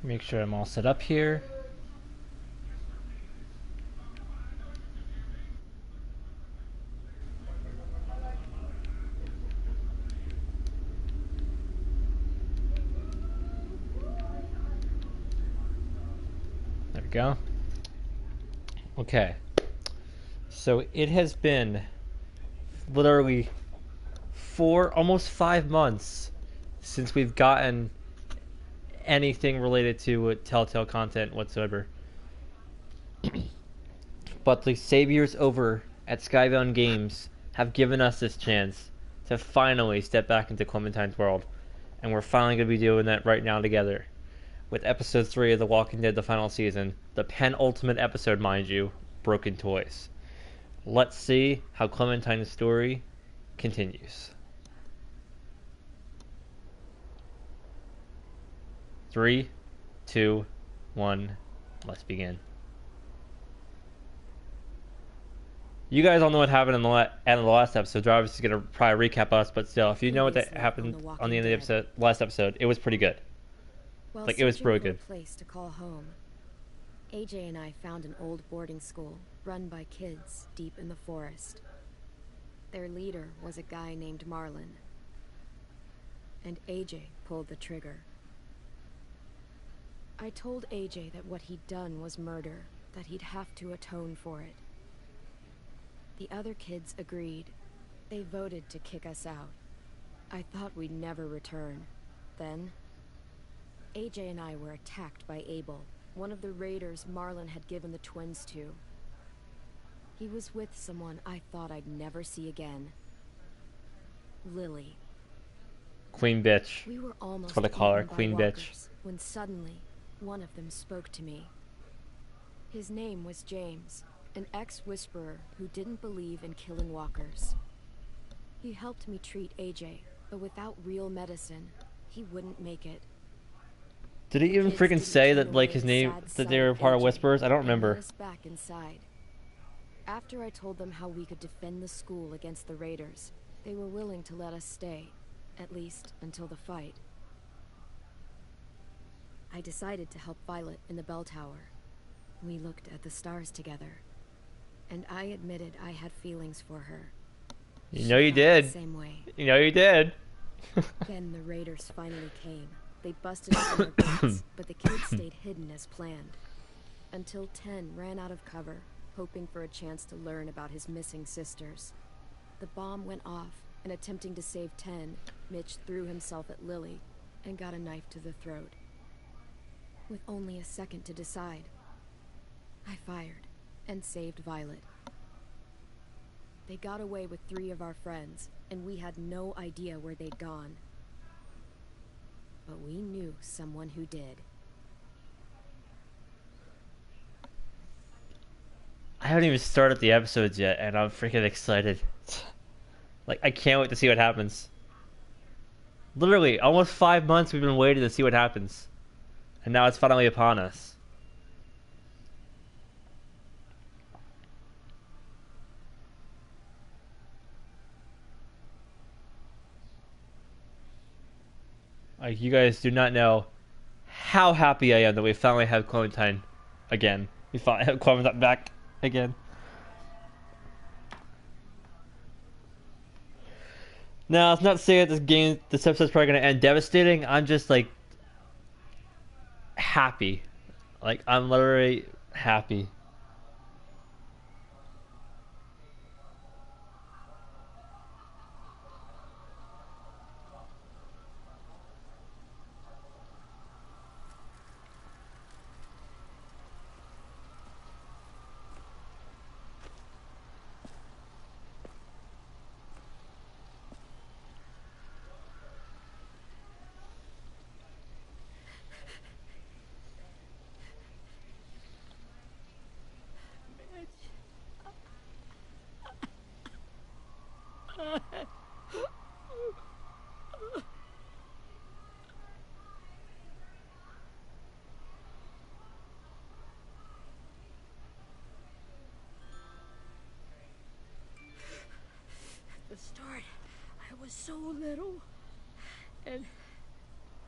Make sure I'm all set up here. There we go. Okay. So it has been literally almost 5 months since we've gotten anything related to Telltale content whatsoever. But the saviors over at Skybound Games have given us this chance to finally step back into Clementine's world. And we're finally going to be doing that right now together. With episode 3 of The Walking Dead, the final season, the penultimate episode, mind you, Broken Toys. Let's see how Clementine's story continues. 3, 2, 1, let's begin. You guys all know what happened in the end of the last episode. Jarvis is going to probably recap us, but still, if you know what happened on the end of the last episode, it was pretty good. Like, it was pretty good. Place to call home, AJ and I found an old boarding school run by kids deep in the forest. Their leader was a guy named Marlin, and AJ pulled the trigger. I told AJ that what he'd done was murder, that he'd have to atone for it. The other kids agreed. They voted to kick us out. I thought we'd never return. Then, AJ and I were attacked by Abel, one of the raiders Marlin had given the twins to. He was with someone I thought I'd never see again. Lily. Queen bitch. We were almost That's what I call her, Queen bitch. When suddenly, one of them spoke to me. His name was James, an ex-whisperer who didn't believe in killing walkers. He helped me treat AJ, but without real medicine, he wouldn't make it. Did he even freaking say that, like, his name, that they were part of Whisperers? I don't remember. Back inside. After I told them how we could defend the school against the raiders, they were willing to let us stay, at least until the fight. I decided to help Violet in the bell tower. We looked at the stars together, and I admitted I had feelings for her. You know you did. Same way. You know you did. Then the raiders finally came. They busted us in our gates, but the kids stayed hidden as planned. Until 10 ran out of cover, hoping for a chance to learn about his missing sisters. The bomb went off, and attempting to save 10, Mitch threw himself at Lily and got a knife to the throat. With only a second to decide, I fired and saved Violet. They got away with 3 of our friends, and we had no idea where they'd gone. But we knew someone who did. I haven't even started the episodes yet, and I'm freaking excited. Like, I can't wait to see what happens. Literally, almost 5 months we've been waiting to see what happens. And now it's finally upon us. Like, you guys do not know how happy I am that we finally have Clementine again. We finally have Clementine back again. Now, it's not to say that this episode's probably going to end devastating. I'm just, like, happy. Like, I'm literally happy. At the start, I was so little, and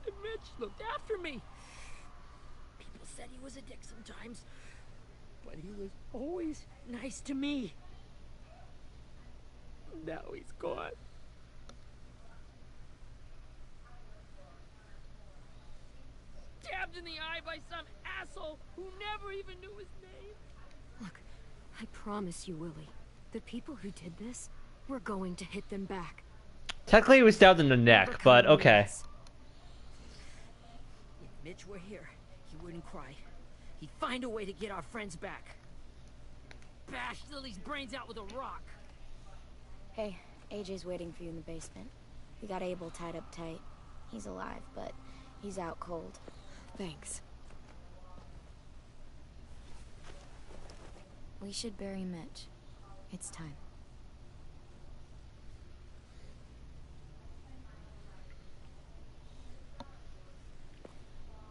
Mitch looked after me. said he was a dick sometimes, but he was always nice to me. Now he's gone. Stabbed in the eye by some asshole who never even knew his name. Look, I promise you, Willie, the people who did this, we're going to hit them back. Technically, he was stabbed in the neck, but okay. If Mitch were here, he wouldn't cry. He'd find a way to get our friends back. Bash Lily's brains out with a rock. Hey, AJ's waiting for you in the basement. We got Abel tied up tight. He's alive, but he's out cold. Thanks. We should bury Mitch. It's time.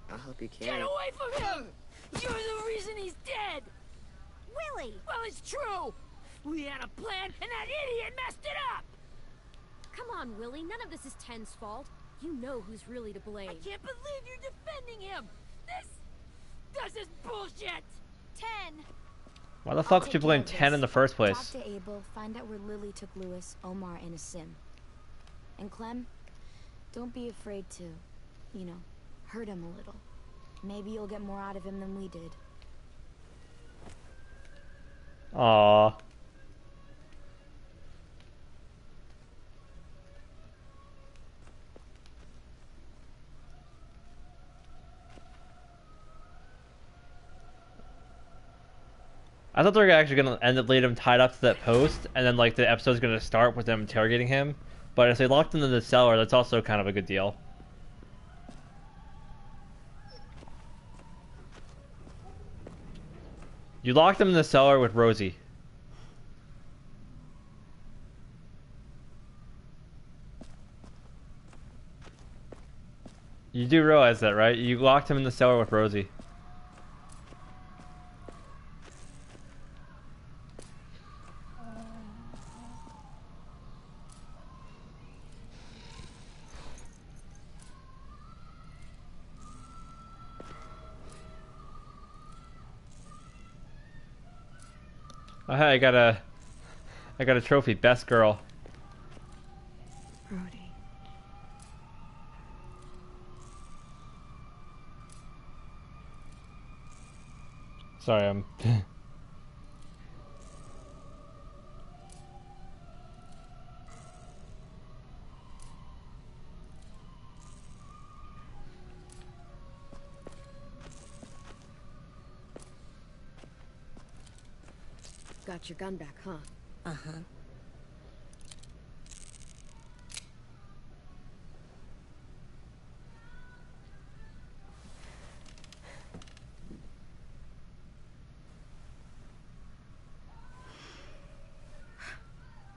I'll help you carry. Get away from him! You're the reason he's dead! Willie! Well, it's true! We had a plan, and that idiot messed it up! Come on, Willie. None of this is Ten's fault. You know who's really to blame. I can't believe you're defending him! This is bullshit! 10! Why the fuck would you blame 10 in the first place? Talk to Abel, find out where Lily took Lewis, Omar, and Asim. And Clem, don't be afraid to, you know, hurt him a little. Maybe you'll get more out of him than we did. Aww. I thought they were actually gonna end up leaving him tied up to that post, and then like the episode's gonna start with them interrogating him. But if they locked him in the cellar, that's also kind of a good deal. You locked him in the cellar with Rosie. You do realize that, right? You locked him in the cellar with Rosie. Oh hey, I got a trophy, best girl. Brody. Sorry, I'm Got your gun back, huh? Uh-huh.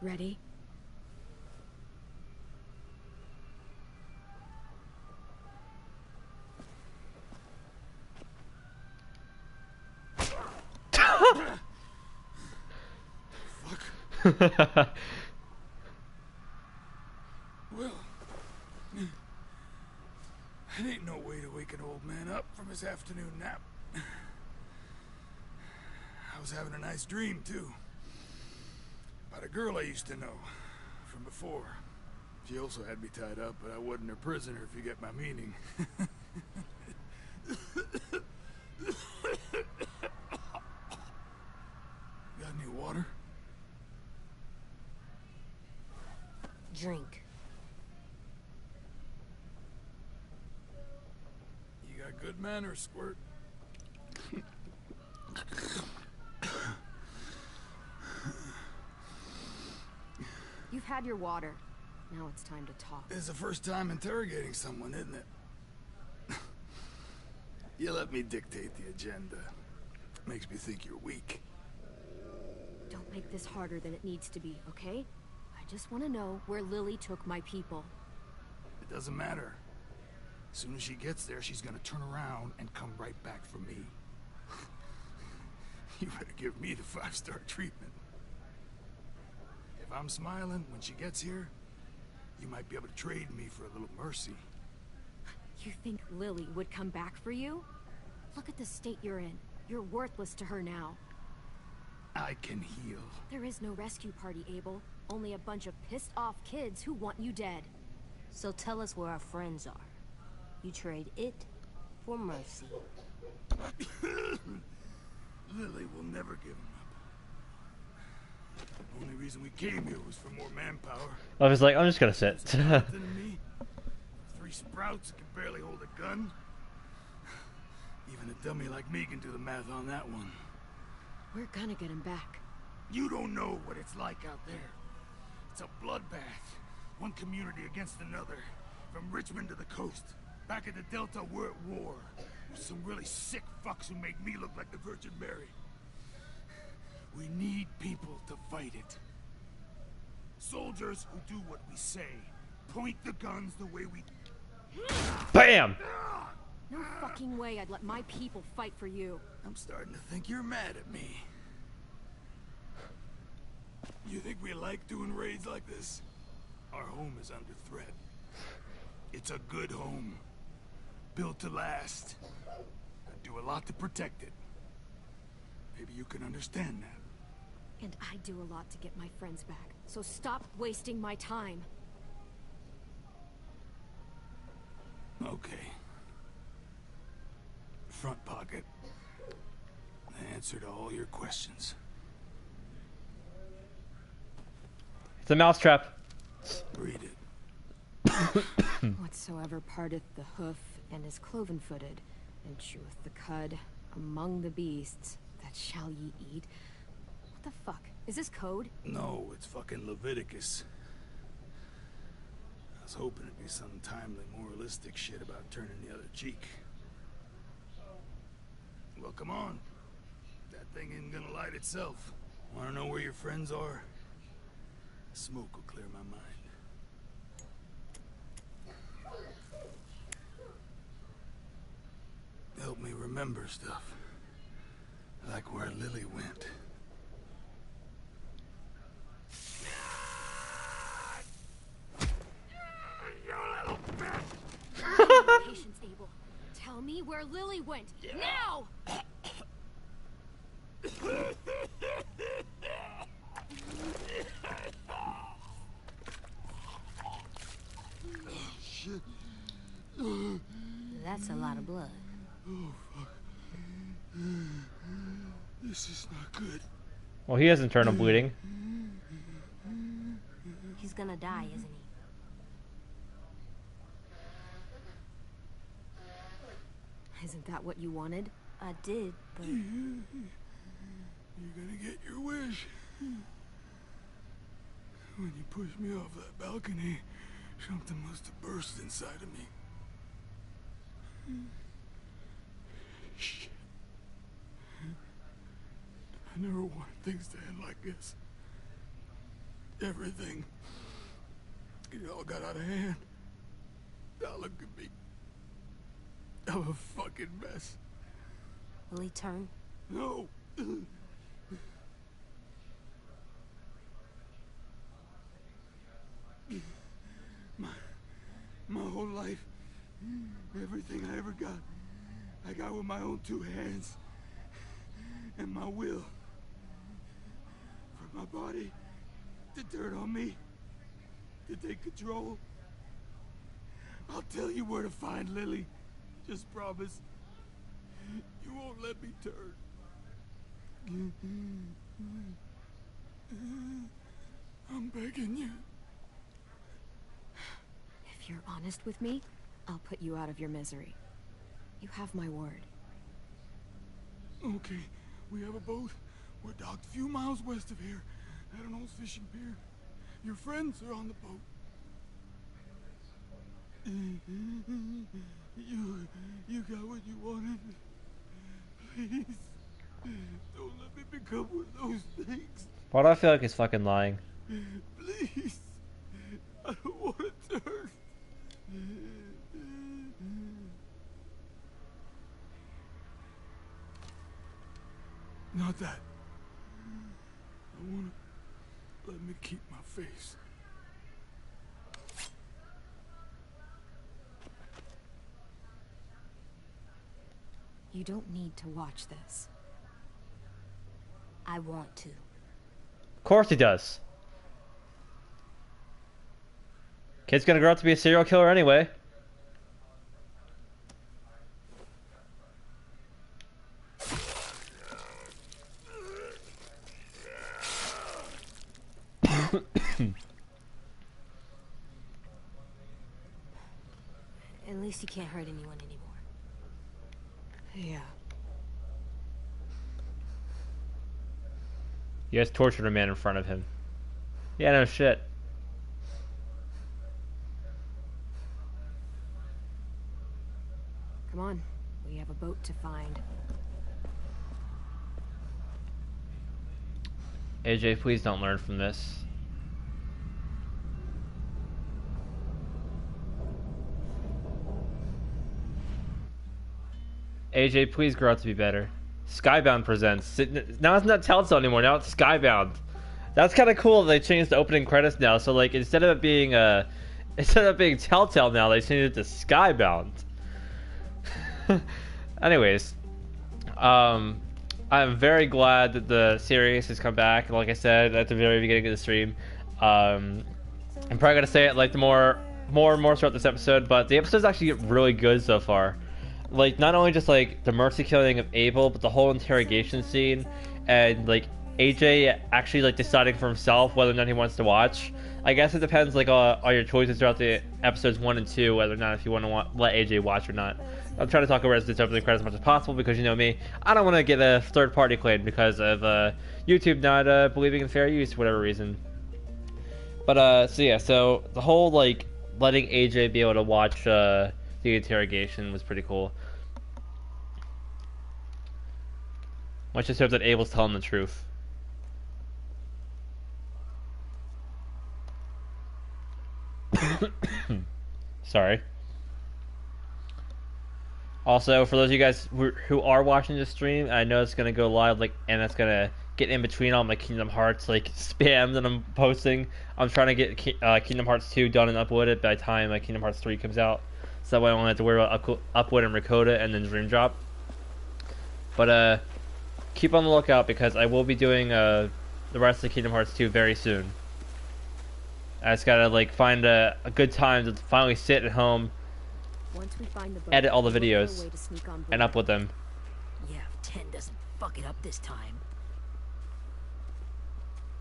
Ready? Well, it ain't no way to wake an old man up from his afternoon nap. I was having a nice dream, too. About a girl I used to know from before. She also had me tied up, but I wasn't her prisoner, if you get my meaning. Got any water? Drink. You got good manners, Squirt. You've had your water. Now it's time to talk. It's the first time interrogating someone, isn't it? You let me dictate the agenda. Makes me think you're weak. Don't make this harder than it needs to be, okay? I just want to know where Lily took my people. It doesn't matter. As soon as she gets there, she's gonna turn around and come right back for me. You better give me the 5-star treatment. If I'm smiling when she gets here, you might be able to trade me for a little mercy. You think Lily would come back for you? Look at the state you're in. You're worthless to her now. I can heal. There is no rescue party, Abel. Only a bunch of pissed off kids who want you dead. So tell us where our friends are. You trade it for mercy. Lily will never give him up. The only reason we came here was for more manpower. I was like, I'm just gonna sit. Than me. 3 sprouts can barely hold a gun. Even a dummy like me can do the math on that one. We're gonna get him back. You don't know what it's like out there. It's a bloodbath. One community against another. From Richmond to the coast. Back at the Delta, we're at war. With some really sick fucks who make me look like the Virgin Mary. We need people to fight it. Soldiers who do what we say. Point the guns the way we... Bam! No fucking way I'd let my people fight for you. I'm starting to think you're mad at me. You think we like doing raids like this? Our home is under threat. It's a good home. Built to last. I do a lot to protect it. Maybe you can understand that. And I do a lot to get my friends back. So stop wasting my time. Okay. Front pocket. The answer to all your questions. It's a mousetrap. Read it. Whatsoever parteth the hoof and is cloven-footed, and cheweth the cud among the beasts, that shall ye eat. What the fuck? Is this code? No, it's fucking Leviticus. I was hoping it'd be some timely, moralistic shit about turning the other cheek. Well, come on. That thing ain't gonna light itself. Wanna know where your friends are? Smoke will clear my mind. Help me remember stuff. Like where Lily went. You little bitch! Patience, Abel. Tell me where Lily went. Now! Shit. That's a lot of blood. Oh, fuck. This is not good. Well, he has internal bleeding. He's gonna die, isn't he? Isn't that what you wanted? I did, but You're gonna get your wish. When you pushed me off that balcony, something must have burst inside of me. Shit. I never wanted things to end like this. Everything. It all got out of hand. Now look at me. I'm a fucking mess. will he turn? No. My whole life, everything I ever got, I got with my own 2 hands and my will. For my body to turn on me, to take control. I'll tell you where to find Lily. Just promise. You won't let me turn. I'm begging you. If you're honest with me, I'll put you out of your misery. You have my word. Okay, we have a boat. We're docked a few miles west of here, at an old fishing pier. Your friends are on the boat. You got what you wanted. Please, don't let me become one of those things. Why do I feel like he's fucking lying? Please, I don't want to turn. Not that. I want to let me keep my face. You don't need to watch this. I want to. Of course he does. Kid's gonna grow up to be a serial killer anyway. At least he can't hurt anyone anymore. Yeah. You guys tortured a man in front of him. Yeah, no shit. Come on. We have a boat to find. AJ, please don't learn from this. AJ, please grow up to be better. Skybound presents. Now it's not Telltale anymore. Now it's Skybound. That's kind of cool. They changed the opening credits now. So like instead of it being Telltale now, they changed it to Skybound. Anyways, I'm very glad that the series has come back. Like I said at the very beginning of the stream, I'm probably gonna say it like the more and more throughout this episode, but the episodes actually get really good so far. Like not only just like the mercy killing of Abel, but the whole interrogation scene, and like AJ actually like deciding for himself whether or not he wants to watch. I guess it depends like on your choices throughout the episodes 1 and 2, whether or not if you want to let AJ watch or not. I'm trying to talk over this opening credits as much as possible because you know me, I don't want to get a third party claim because of YouTube not believing in fair use for whatever reason. But so yeah, so the whole like letting AJ be able to watch the interrogation was pretty cool. Much just hope that Abel's telling the truth. Sorry. Also, for those of you guys who are watching this stream, I know it's gonna go live like, and it's gonna get in between all my Kingdom Hearts like spam that I'm posting. I'm trying to get Kingdom Hearts 2 done and uploaded by the time Kingdom Hearts 3 comes out, so that way I don't have to worry about upload and Rakota and then Dream Drop. But keep on the lookout because I will be doing the rest of Kingdom Hearts 2 very soon. I just gotta like find a good time to finally sit at home, Once we find the boat, edit all the we'll look for a videos, way to sneak on and board. upload them. Yeah, if 10 doesn't fuck it up this time.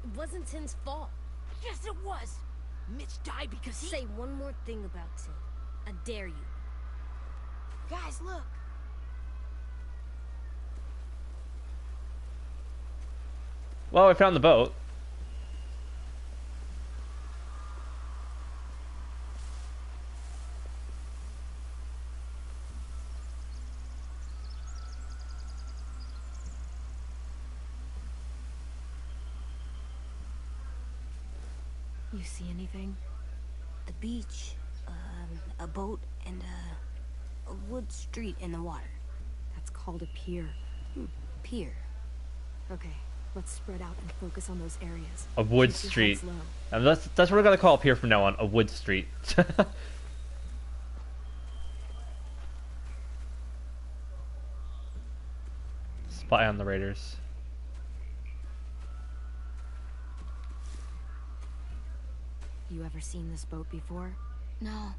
It wasn't Tin's fault. Yes, it was! Mitch died because he... Say one more thing about Tin. I dare you. Guys, look. Well, we found the boat. You see anything? The beach, a boat, and a wood street in the water. That's called a pier. Pier. Okay, let's spread out and focus on those areas. A wood Keep your street. heads low. And that's what we're gonna call up here from now on. A wood street. Spy on the raiders. You ever seen this boat before? No.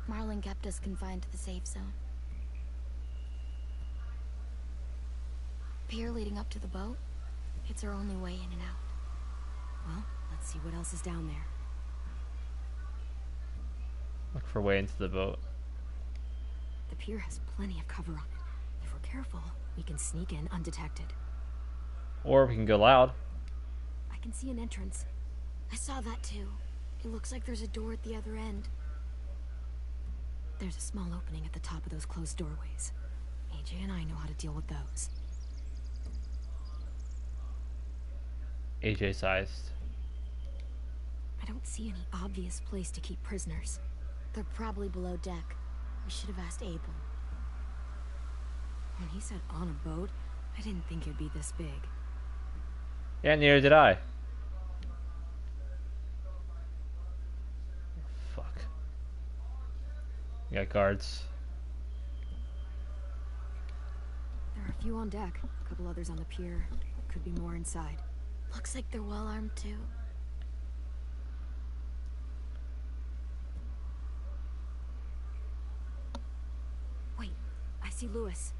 Marlin kept us confined to the safe zone. Pier leading up to the boat? It's our only way in and out. Well, let's see what else is down there. Look for a way into the boat. The pier has plenty of cover on it. If we're careful, we can sneak in undetected. Or we can go loud. I can see an entrance. I saw that too. It looks like there's a door at the other end. There's a small opening at the top of those closed doorways. AJ and I know how to deal with those. AJ sized. I don't see any obvious place to keep prisoners. They're probably below deck. We should have asked Abel. When he said on a boat, I didn't think it'd be this big. Yeah, neither did I. Fuck. We got guards. A few on deck, a couple others on the pier. Could be more inside. Looks like they're well armed too. Wait, I see Lewis.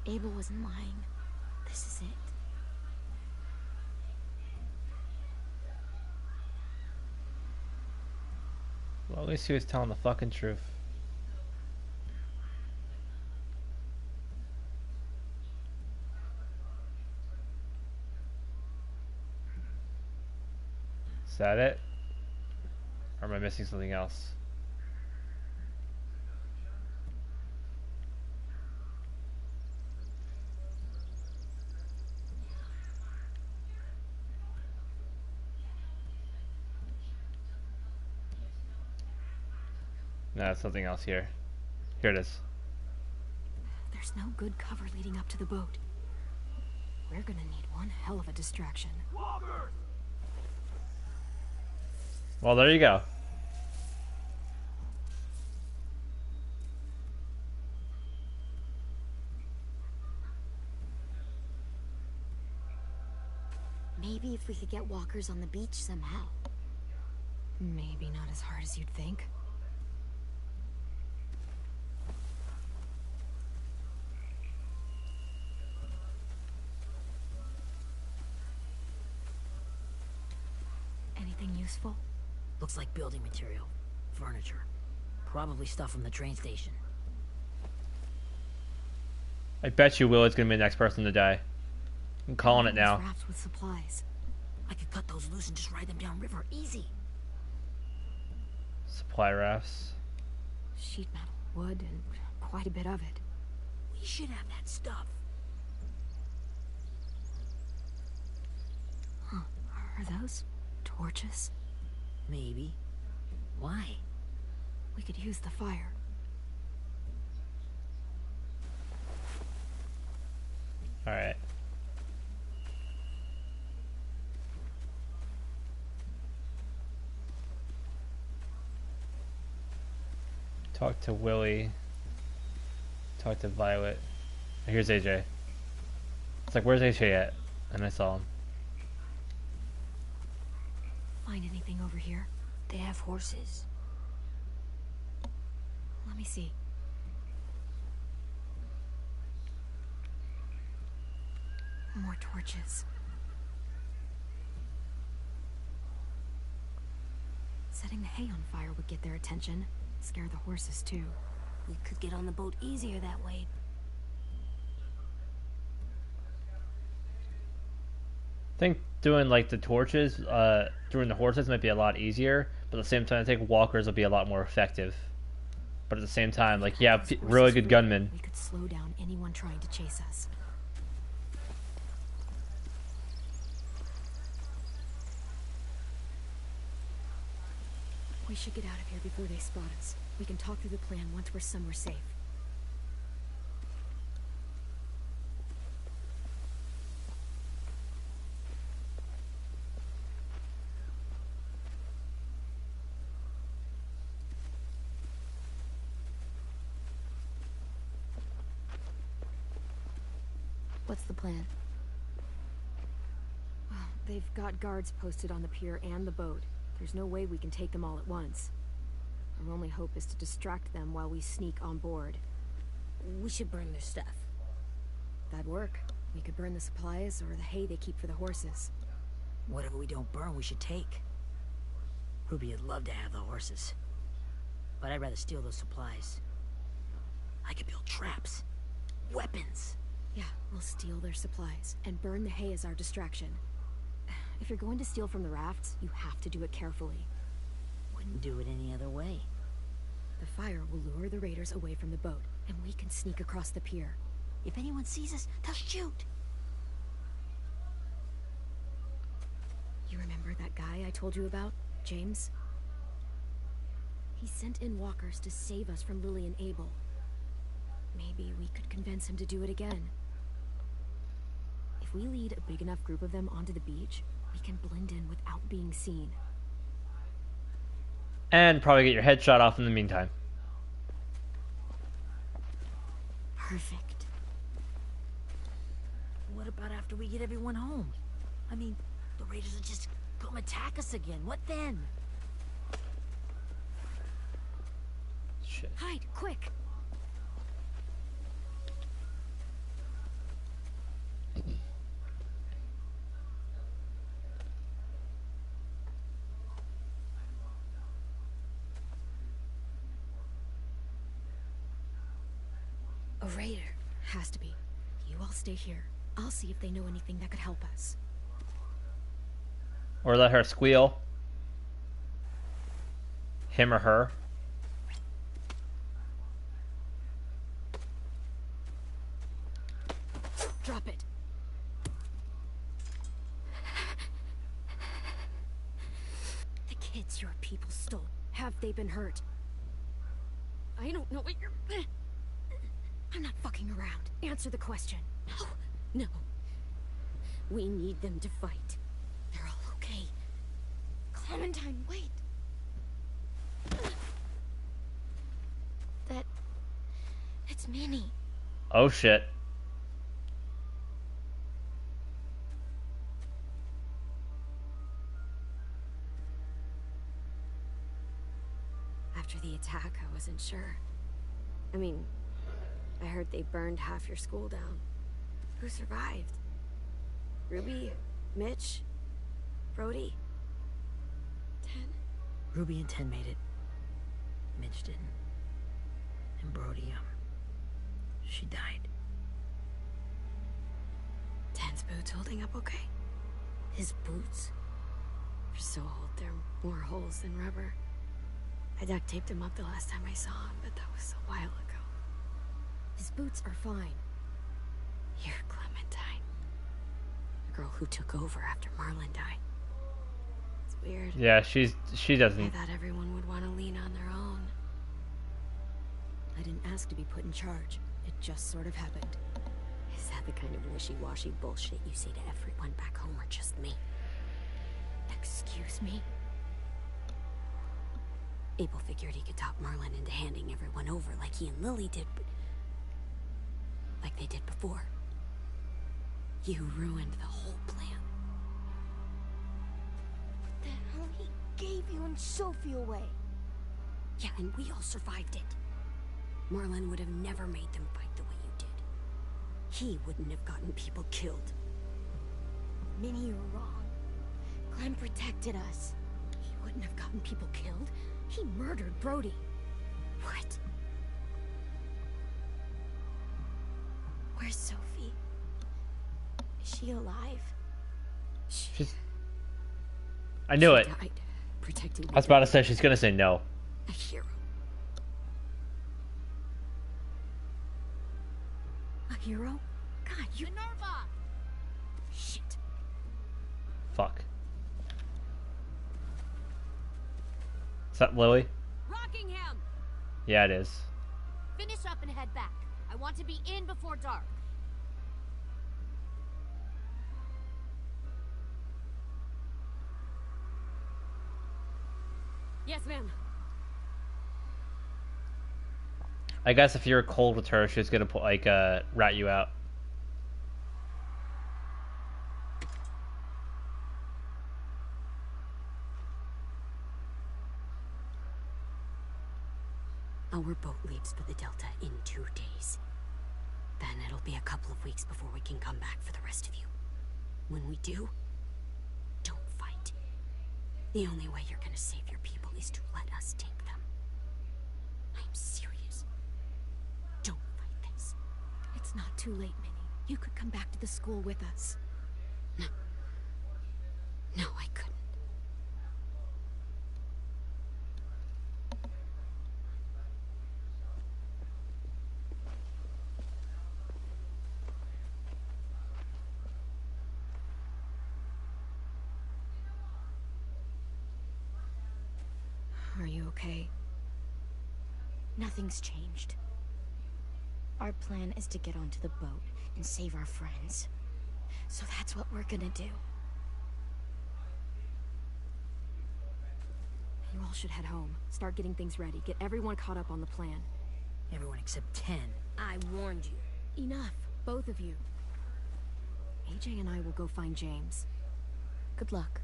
Abel wasn't lying. This is it. Well, at least he was telling the fucking truth. Is that it? Or am I missing something else? No, there's something else here. Here it is. There's no good cover leading up to the boat. We're gonna need one hell of a distraction. Well, there you go. Maybe if we could get walkers on the beach somehow. Maybe not as hard as you'd think. Anything useful? Looks like building material. Furniture. Probably stuff from the train station. I bet you Willard's gonna be the next person to die. I'm calling it now. Rafts with supplies. I could cut those loose and just ride them downriver. Easy. Supply rafts. Sheet metal, wood, and quite a bit of it. We should have that stuff. Huh. Are those torches? Maybe. Why? We could use the fire. Alright. Talk to Willie. Talk to Violet. Here's AJ. It's like, where's AJ at? And I saw him. Find anything over here? They have horses. Let me see. More torches. Setting the hay on fire would get their attention. Scare the horses too. We could get on the boat easier that way. I think doing like the torches, doing the horses might be a lot easier, but at the same time I think walkers will be a lot more effective. But at the same time, like, yeah, really good gunmen. We could slow down anyone trying to chase us. We should get out of here before they spot us. We can talk through the plan once we're somewhere safe. What's the plan? Well, they've got guards posted on the pier and the boat. There's no way we can take them all at once. Our only hope is to distract them while we sneak on board. We should burn their stuff. That'd work. We could burn the supplies or the hay they keep for the horses. Whatever we don't burn, we should take. Ruby would love to have the horses. But I'd rather steal those supplies. I could build traps. Weapons. Yeah, we'll steal their supplies and burn the hay as our distraction. If you're going to steal from the rafts, you have to do it carefully. Wouldn't do it any other way. The fire will lure the raiders away from the boat, and we can sneak across the pier. If anyone sees us, they'll shoot. You remember that guy I told you about? James? He sent in walkers to save us from Lily and Abel. Maybe we could convince him to do it again. If we lead a big enough group of them onto the beach, we can blend in without being seen. And probably get your head shot off in the meantime. Perfect. What about after we get everyone home? I mean, the raiders will just come attack us again. What then? Shit. Hide, quick! A raider. Has to be. You all stay here. I'll see if they know anything that could help us. Or let her squeal. Him or her. Drop it. The kids your people stole. Have they been hurt? I don't know what you're... I'm not fucking around. Answer the question. No. No. We need them to fight. They're all okay. Clementine, wait. It's Minnie. Oh shit. After the attack, I wasn't sure. I mean, I heard they burned half your school down. Who survived? Ruby? Mitch? Brody? 10? Ruby and 10 made it. Mitch didn't. And Brody, she died. 10's boots holding up okay? His boots? They're so old, they're more holes than rubber. I duct taped him up the last time I saw him, but that was a while ago. His boots are fine. You're Clementine. The girl who took over after Marlon died. It's weird. Yeah, she I doesn't. thought everyone would want to lean on their own. I didn't ask to be put in charge. It just sort of happened. Is that the kind of wishy-washy bullshit you say to everyone back home, or just me? Excuse me? Abel figured he could talk Marlon into handing everyone over like he and Lily did, but... like they did before. You ruined the whole plan. The hell he gave you and Sophie away. Yeah, and we all survived it. Marlon would have never made them fight the way you did. He wouldn't have gotten people killed. Minnie, you're wrong. Clem protected us. He wouldn't have gotten people killed. He murdered Brody. What? Where's Sophie? Is she alive? I knew it. Died protecting I was about to say she's gonna say no. a hero. A hero? God, you... Minerva! Shit. Fuck. Is that Lily? Rockingham! Yeah, it is. Finish up and head back. I want to be in before dark. Yes, ma'am. I guess if you're cold with her, she's gonna put like rat you out. Our boat leaves for the Delta in 2 days. Then it'll be a couple of weeks before we can come back for the rest of you. When we do, don't fight. The only way you're gonna save your people is to let us take them. I'm serious. Don't fight this. It's not too late, Minnie. You could come back to the school with us. No. No, I couldn't. Are you okay? Nothing's changed. Our plan is to get onto the boat and save our friends. So that's what we're gonna do. You all should head home. Start getting things ready. Get everyone caught up on the plan. Everyone except 10. I warned you. Enough, both of you. AJ and I will go find James. Good luck.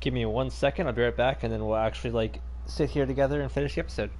Give me 1 second, I'll be right back, and then we'll actually, like, sit here together and finish the episode.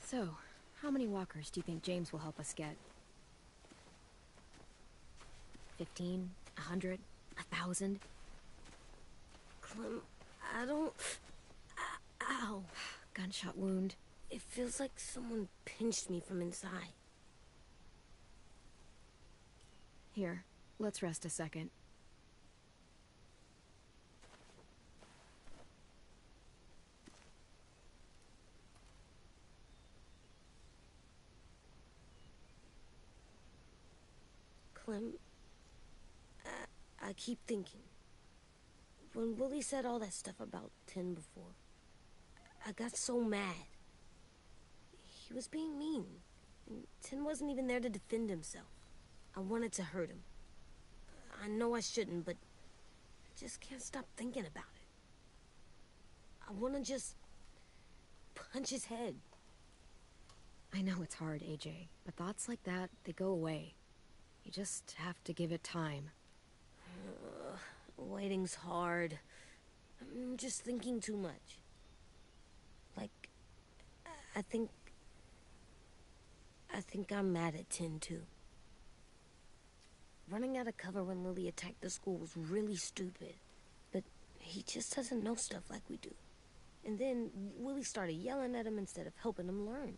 So, how many walkers do you think James will help us get? 15? 100? 1,000? Clem, I don't... Ow. Gunshot wound. It feels like someone pinched me from inside. Here, let's rest a second. Clem, I keep thinking. When Willie said all that stuff about Tin before, I got so mad. He was being mean. And Tin wasn't even there to defend himself. I wanted to hurt him. I know I shouldn't, but I just can't stop thinking about it. I want to just punch his head. I know it's hard, AJ, but thoughts like that, they go away. You just have to give it time. Waiting's hard. I'm just thinking too much. Like, I think I'm mad at Tin, too. Running out of cover when Lily attacked the school was really stupid. But he just doesn't know stuff like we do. And then Willie started yelling at him instead of helping him learn.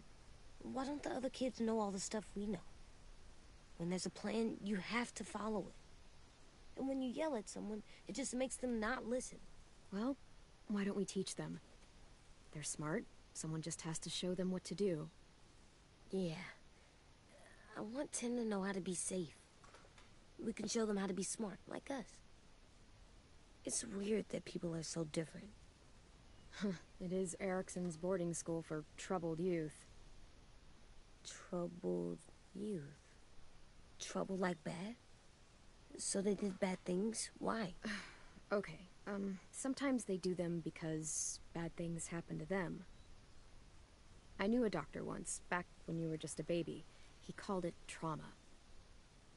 Why don't the other kids know all the stuff we know? When there's a plan, you have to follow it. And when you yell at someone, it just makes them not listen. Well, why don't we teach them? They're smart. Someone just has to show them what to do. Yeah. I want Tin to know how to be safe. We can show them how to be smart, like us. It's weird that people are so different. It is Erickson's boarding school for troubled youth. Troubled youth? Trouble like bad? So they did bad things? Why? Okay, sometimes they do them because bad things happen to them. I knew a doctor once, back when you were just a baby. He called it trauma.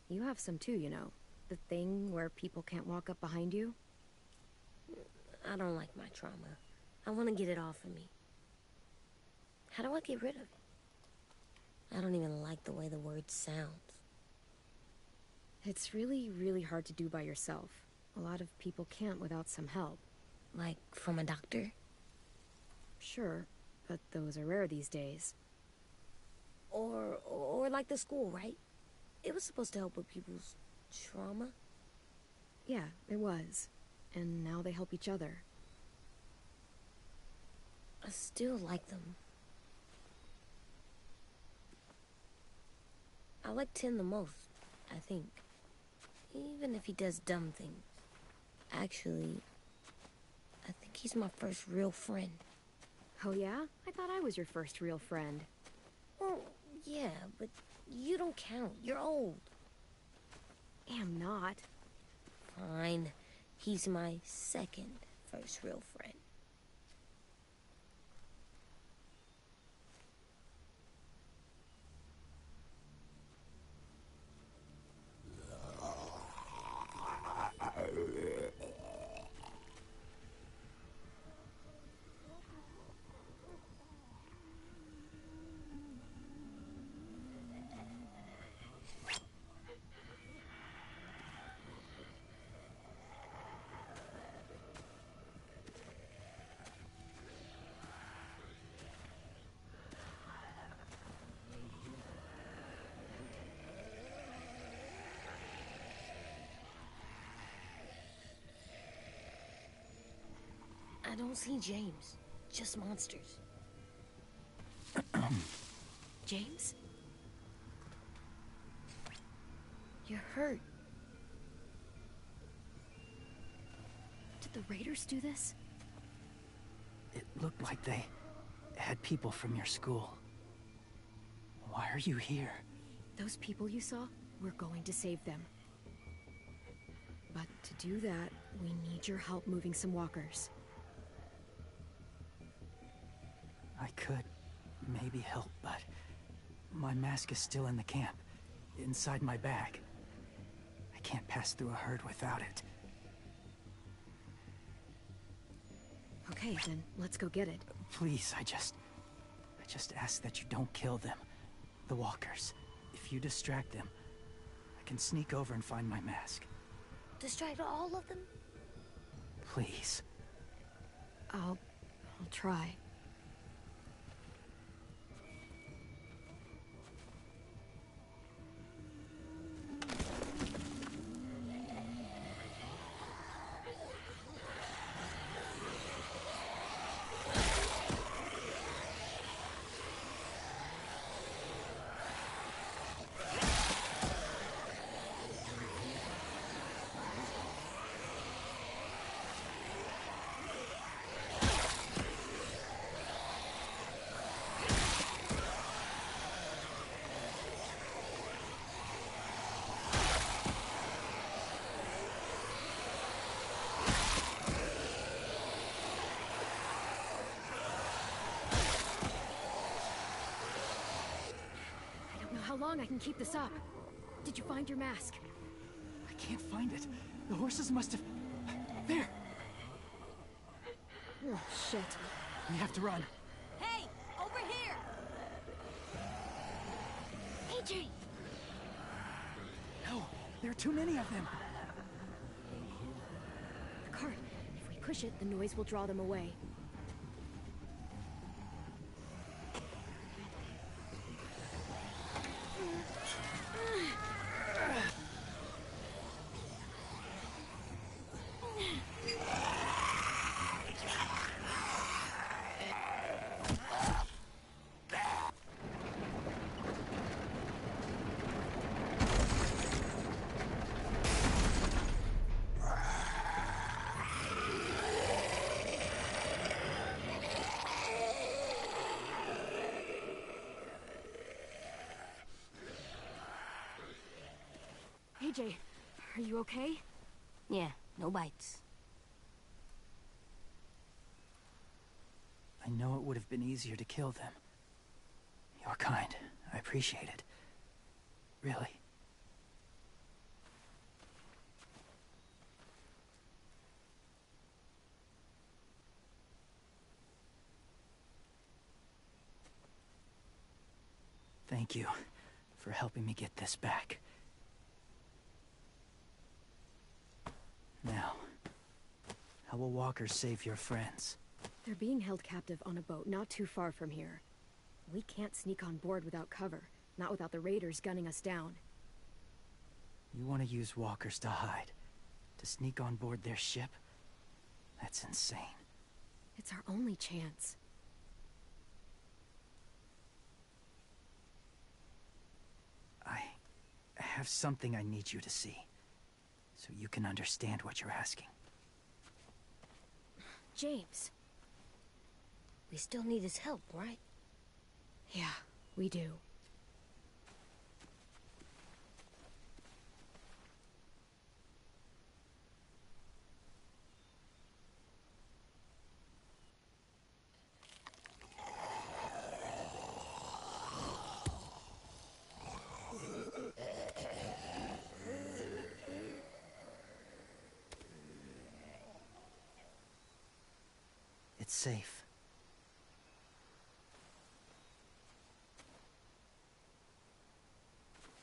You have some too, you know. The thing where people can't walk up behind you. I don't like my trauma. I want to get it off of me. How do I get rid of it? I don't even like the way the word sounds. It's really, really hard to do by yourself. A lot of people can't without some help. Like, from a doctor? Sure, but those are rare these days. Or like the school, right? It was supposed to help with people's trauma. Yeah, it was. And now they help each other. I still like them. I like Tin the most, I think. Even if he does dumb things. Actually, I think he's my first real friend. Oh yeah? I thought I was your first real friend. Well, yeah, but you don't count. You're old. I'm not. Fine. He's my second first real friend. don't see James. Just monsters. James? You're hurt. Did the raiders do this? It looked like they had people from your school. Why are you here? Those people you saw? We're going to save them. But to do that, we need your help moving some walkers. I could maybe help, but my mask is still in the camp, inside my bag. I can't pass through a herd without it. Okay, then let's go get it. Please, I just ask that you don't kill them. The walkers. If you distract them, I can sneak over and find my mask. Distract all of them? Please. I'll try. How long I can keep this up? Did you find your mask? I can't find it. The horses must have... There! Oh, shit. We have to run. Hey, over here! AJ! No, there are too many of them. The cart. If we push it, the noise will draw them away. AJ, are you okay? Yeah, no bites. I know it would have been easier to kill them. You're kind. I appreciate it. Really. Thank you for helping me get this back. Now, how will walkers save your friends? They're being held captive on a boat not too far from here. We can't sneak on board without cover, not without the raiders gunning us down. You want to use walkers to hide? To sneak on board their ship? That's insane. It's our only chance. I have something I need you to see, so you can understand what you're asking. James. We still need his help, right? Yeah, we do. It's safe.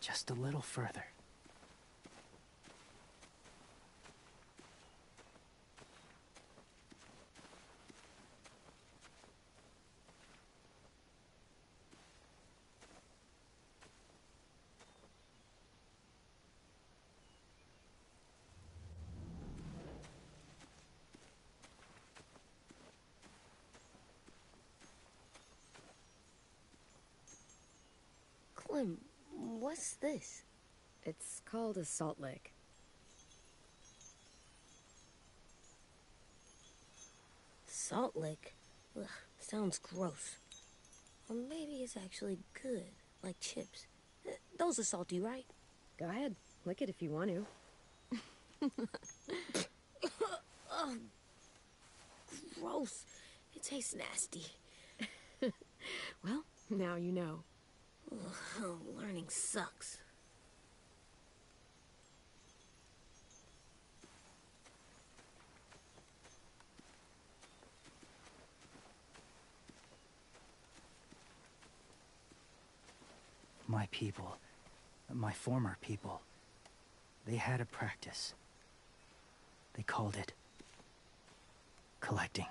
Just a little further. Clem, what's this? It's called a salt lick. Salt lick? Ugh, sounds gross. Or maybe it's actually good, like chips. Those are salty, right? Go ahead, lick it if you want to. Ugh, gross. It tastes nasty. Well, now you know. Ugh, learning sucks. My people, my former people, they had a practice. They called it collecting.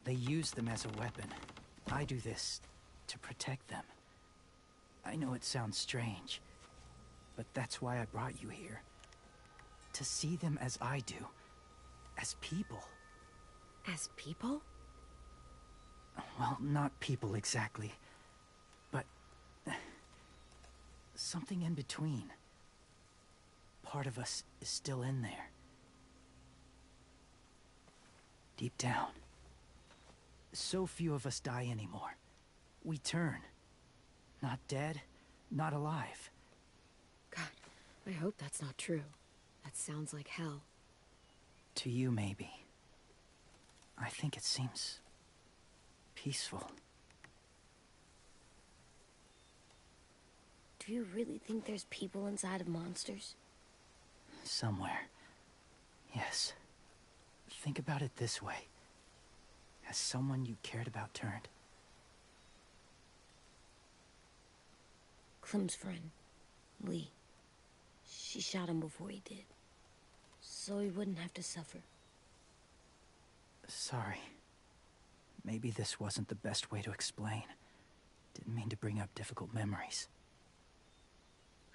They use them as a weapon. I do this to protect them. I know it sounds strange, but that's why I brought you here. To see them as I do. As people. As people? Well, not people exactly, but something in between. Part of us is still in there. Deep down. So few of us die anymore. We turn. Not dead, not alive. God, I hope that's not true. That sounds like hell. To you, maybe. I think it seems peaceful. Do you really think there's people inside of monsters? Somewhere. Yes. Think about it this way. Has someone you cared about turned? Clem's friend, Lee. She shot him before he did. So he wouldn't have to suffer. Sorry. Maybe this wasn't the best way to explain. Didn't mean to bring up difficult memories.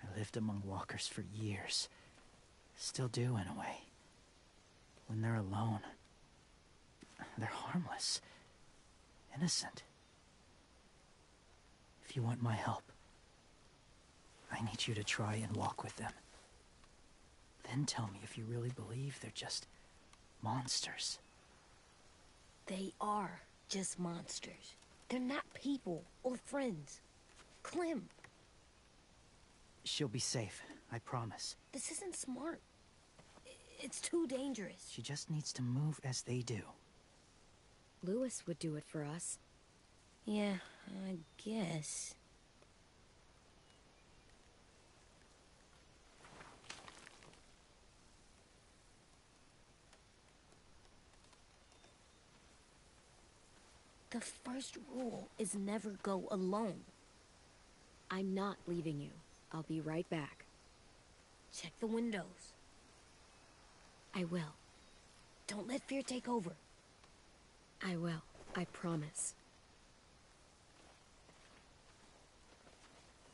I lived among walkers for years. Still do, in a way. When they're alone, they're harmless. Innocent. If you want my help, I need you to try and walk with them. Then tell me if you really believe they're just monsters. They are just monsters. They're not people or friends. Clem, She'll be safe, I promise. this isn't smart. It's too dangerous. She just needs to move as they do. Lewis would do it for us. Yeah, I guess. The first rule is never go alone. I'm not leaving you. I'll be right back. Check the windows. I will. Don't let fear take over. I will. I promise.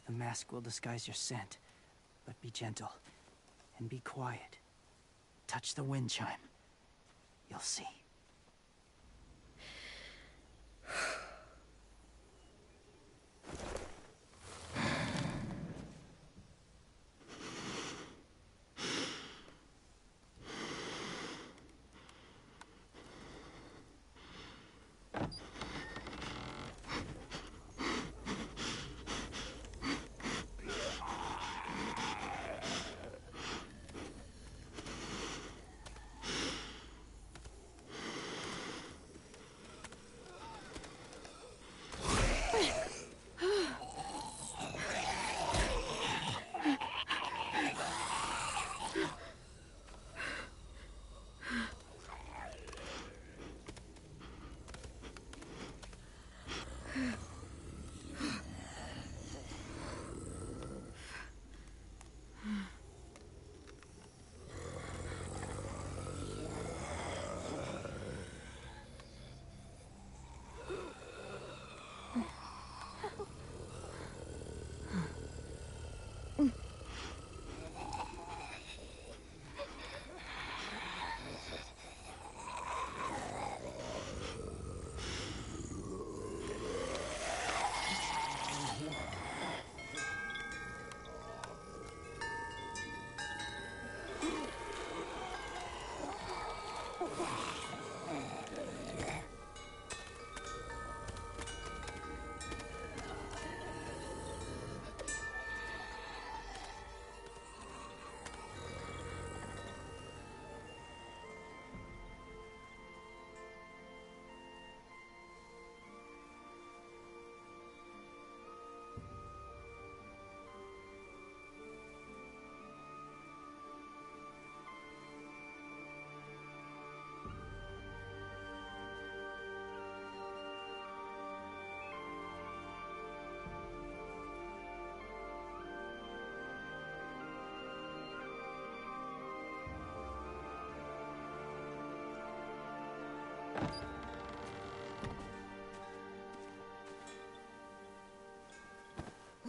The mask will disguise your scent, but be gentle and be quiet. Touch the wind chime. You'll see.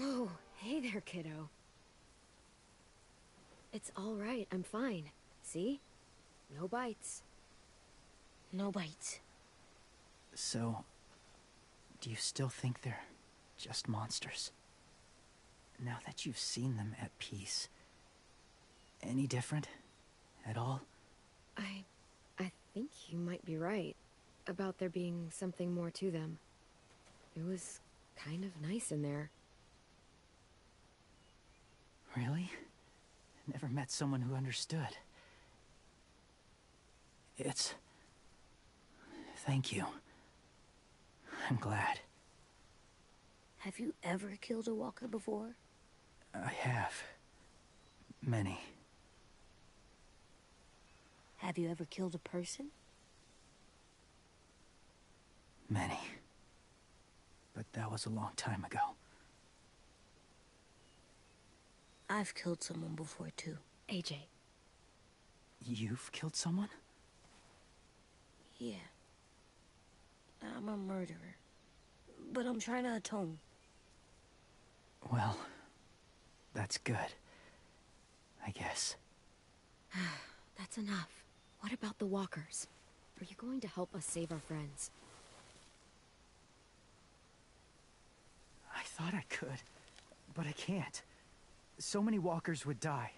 Whoa, hey there, kiddo. It's all right, I'm fine. See? No bites. No bites. So, do you still think they're just monsters? Now that you've seen them at peace, any different? At all? I think you might be right about there being something more to them. It was kind of nice in there. Really? Never met someone who understood. Thank you. I'm glad. Have you ever killed a walker before? I have. Many. Have you ever killed a person? Many. But that was a long time ago. I've killed someone before, too. AJ. You've killed someone? Yeah. I'm a murderer. But I'm trying to atone. Well, that's good. I guess. That's enough. What about the walkers? Are you going to help us save our friends? I thought I could, but I can't. So many walkers would die.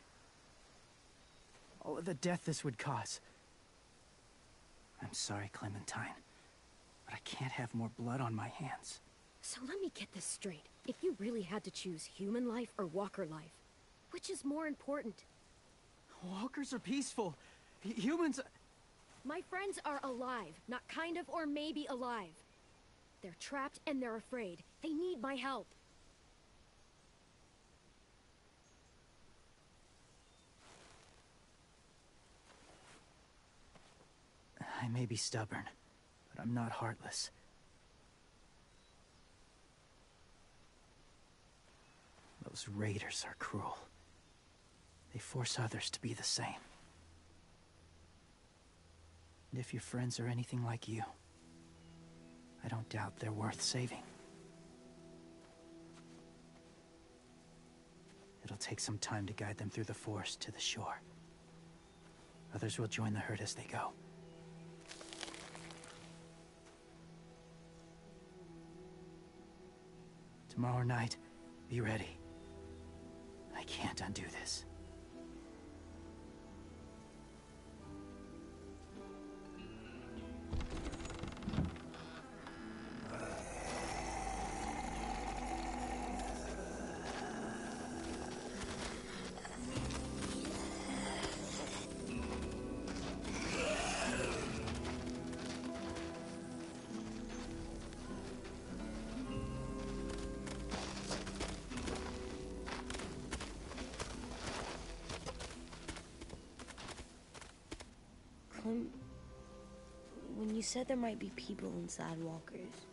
All of the death this would cause. I'm sorry, Clementine, but I can't have more blood on my hands. So let me get this straight. If you really had to choose human life or walker life, which is more important? Walkers are peaceful. Humans... My friends are alive, not kind of or maybe alive. They're trapped and they're afraid. They need my help. I may be stubborn, but I'm not heartless. Those raiders are cruel. They force others to be the same. And if your friends are anything like you, I don't doubt they're worth saving. It'll take some time to guide them through the forest to the shore. Others will join the herd as they go. Tomorrow night, be ready. I can't undo this. Clem, when you said there might be people inside walkers,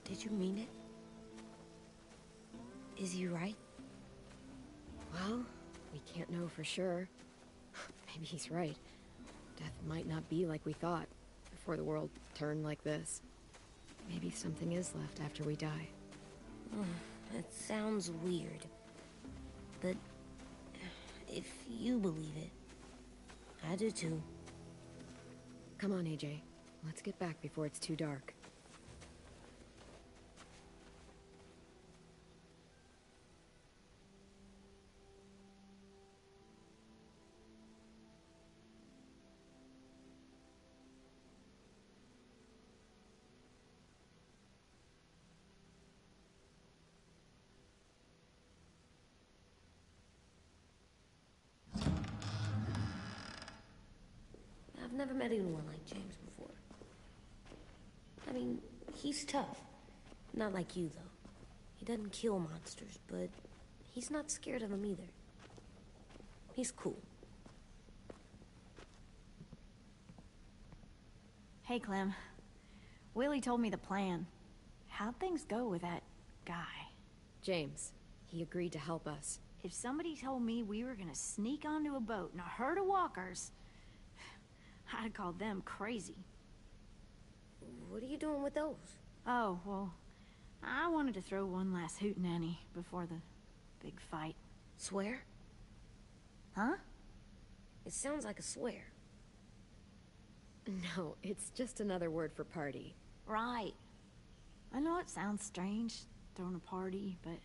did you mean it? Is he right? Well, we can't know for sure. Maybe he's right. Death might not be like we thought before the world turned like this. Maybe something is left after we die. It sounds weird. But if you believe it, I do too. Come on, AJ. Let's get back before it's too dark. I've never met anyone like James before. I mean, he's tough. Not like you, though. He doesn't kill monsters, but he's not scared of them either. He's cool. Hey, Clem. Willie told me the plan. How'd things go with that guy? James, he agreed to help us. If somebody told me we were gonna sneak onto a boat in a herd of walkers, I'd have called them crazy. What are you doing with those? Oh, well, I wanted to throw one last hootenanny before the big fight. Swear? Huh? It sounds like a swear. No, it's just another word for party. Right. I know it sounds strange, throwing a party, but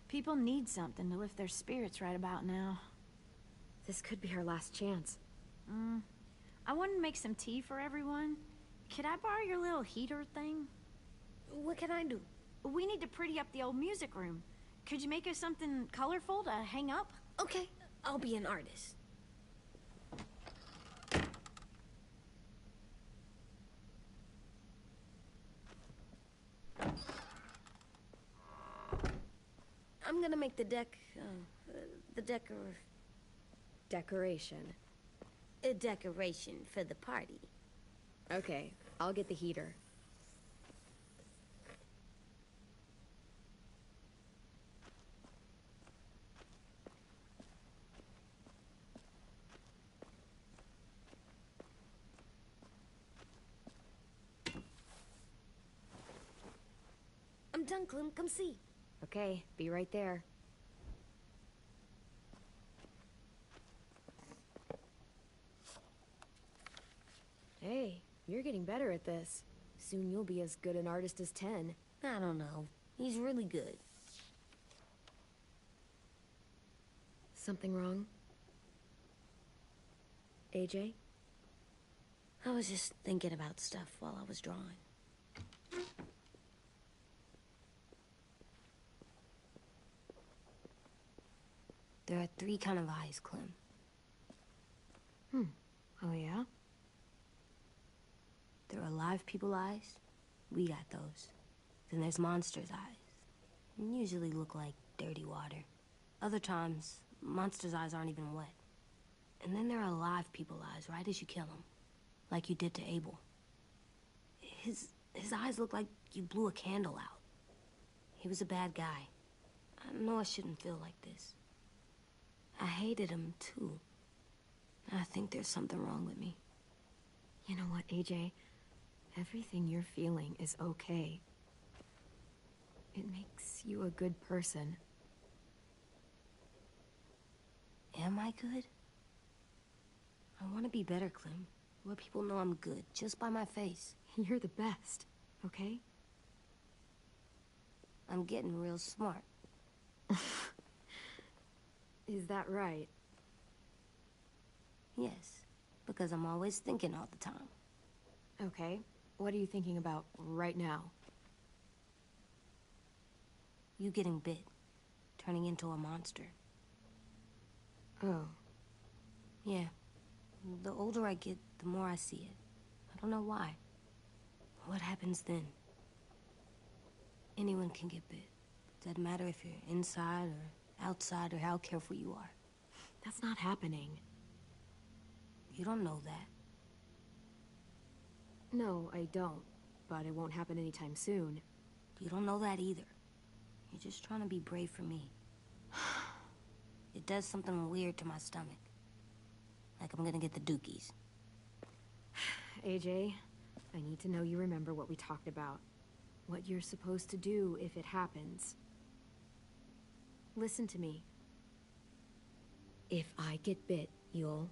people need something to lift their spirits right about now. This could be our last chance. I wanted to make some tea for everyone. Could I borrow your little heater thing? What can I do? We need to pretty up the old music room. Could you make us something colorful to hang up? Okay, I'll be an artist. I'm gonna make the Decoration. a decoration for the party. Okay, I'll get the heater. I'm done, Clem. Come see. Okay, be right there. Hey, you're getting better at this. Soon you'll be as good an artist as 10. I don't know. He's really good. Something wrong? AJ? I was just thinking about stuff while I was drawing. There are 3 kind of eyes, Clem. Oh yeah? There are live people eyes. We got those. Then there's monsters' eyes. They usually look like dirty water. Other times, monsters' eyes aren't even wet. And then there are live people eyes right as you kill them. Like you did to Abel. His eyes look like you blew a candle out. He was a bad guy. I know I shouldn't feel like this. I hated him, too. I think there's something wrong with me. You know what, AJ? Everything you're feeling is okay. It makes you a good person. Am I good? I want to be better, Clem. Let people know I'm good, just by my face. You're the best, okay? I'm getting real smart. Is that right? Yes, because I'm always thinking all the time. Okay. What are you thinking about right now? You getting bit, turning into a monster. Oh. Yeah. The older I get, the more I see it. I don't know why. What happens then? Anyone can get bit. Doesn't matter if you're inside or outside or how careful you are. That's not happening. You don't know that. No, I don't. But it won't happen anytime soon. You don't know that either. You're just trying to be brave for me. It does something weird to my stomach. Like I'm gonna get the dookies. AJ, I need to know you remember what we talked about. What you're supposed to do if it happens. Listen to me. If I get bit, you'll...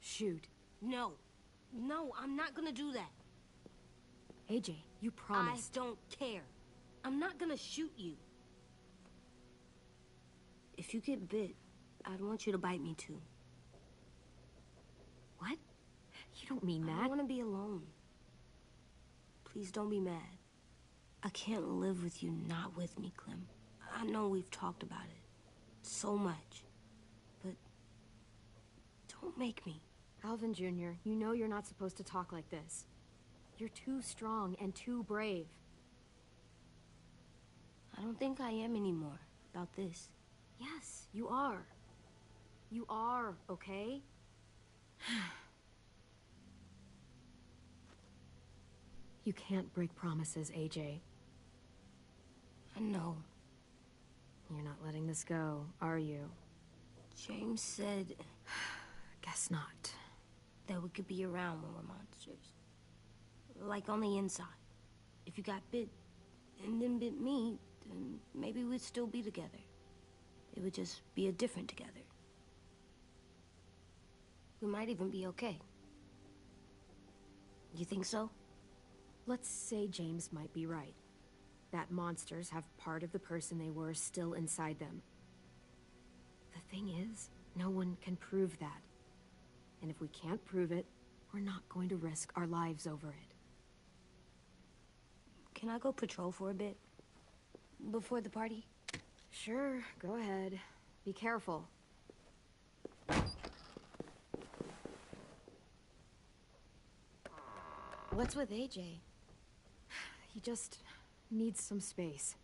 shoot. No. No, I'm not gonna do that. AJ, you promised. I don't care. I'm not gonna shoot you. If you get bit, I'd want you to bite me too. What? You don't mean I that. don't want to be alone. Please don't be mad. I can't live with you not with me, Clem. I know we've talked about it so much, but don't make me. Alvin Jr., you know you're not supposed to talk like this. You're too strong and too brave. I don't think I am anymore about this. Yes, you are. You are, okay? You can't break promises, AJ. I know. You're not letting this go, are you? James said Guess not. that we could be around when we're monsters. like on the inside. If you got bit and then bit me, then maybe we'd still be together. It would just be a different together. We might even be okay. You think so? Let's say James might be right. That monsters have part of the person they were still inside them. The thing is, no one can prove that. And if we can't prove it, we're not going to risk our lives over it. Can I go patrol for a bit? Before the party? Sure, go ahead. Be careful. What's with AJ? He just needs some space.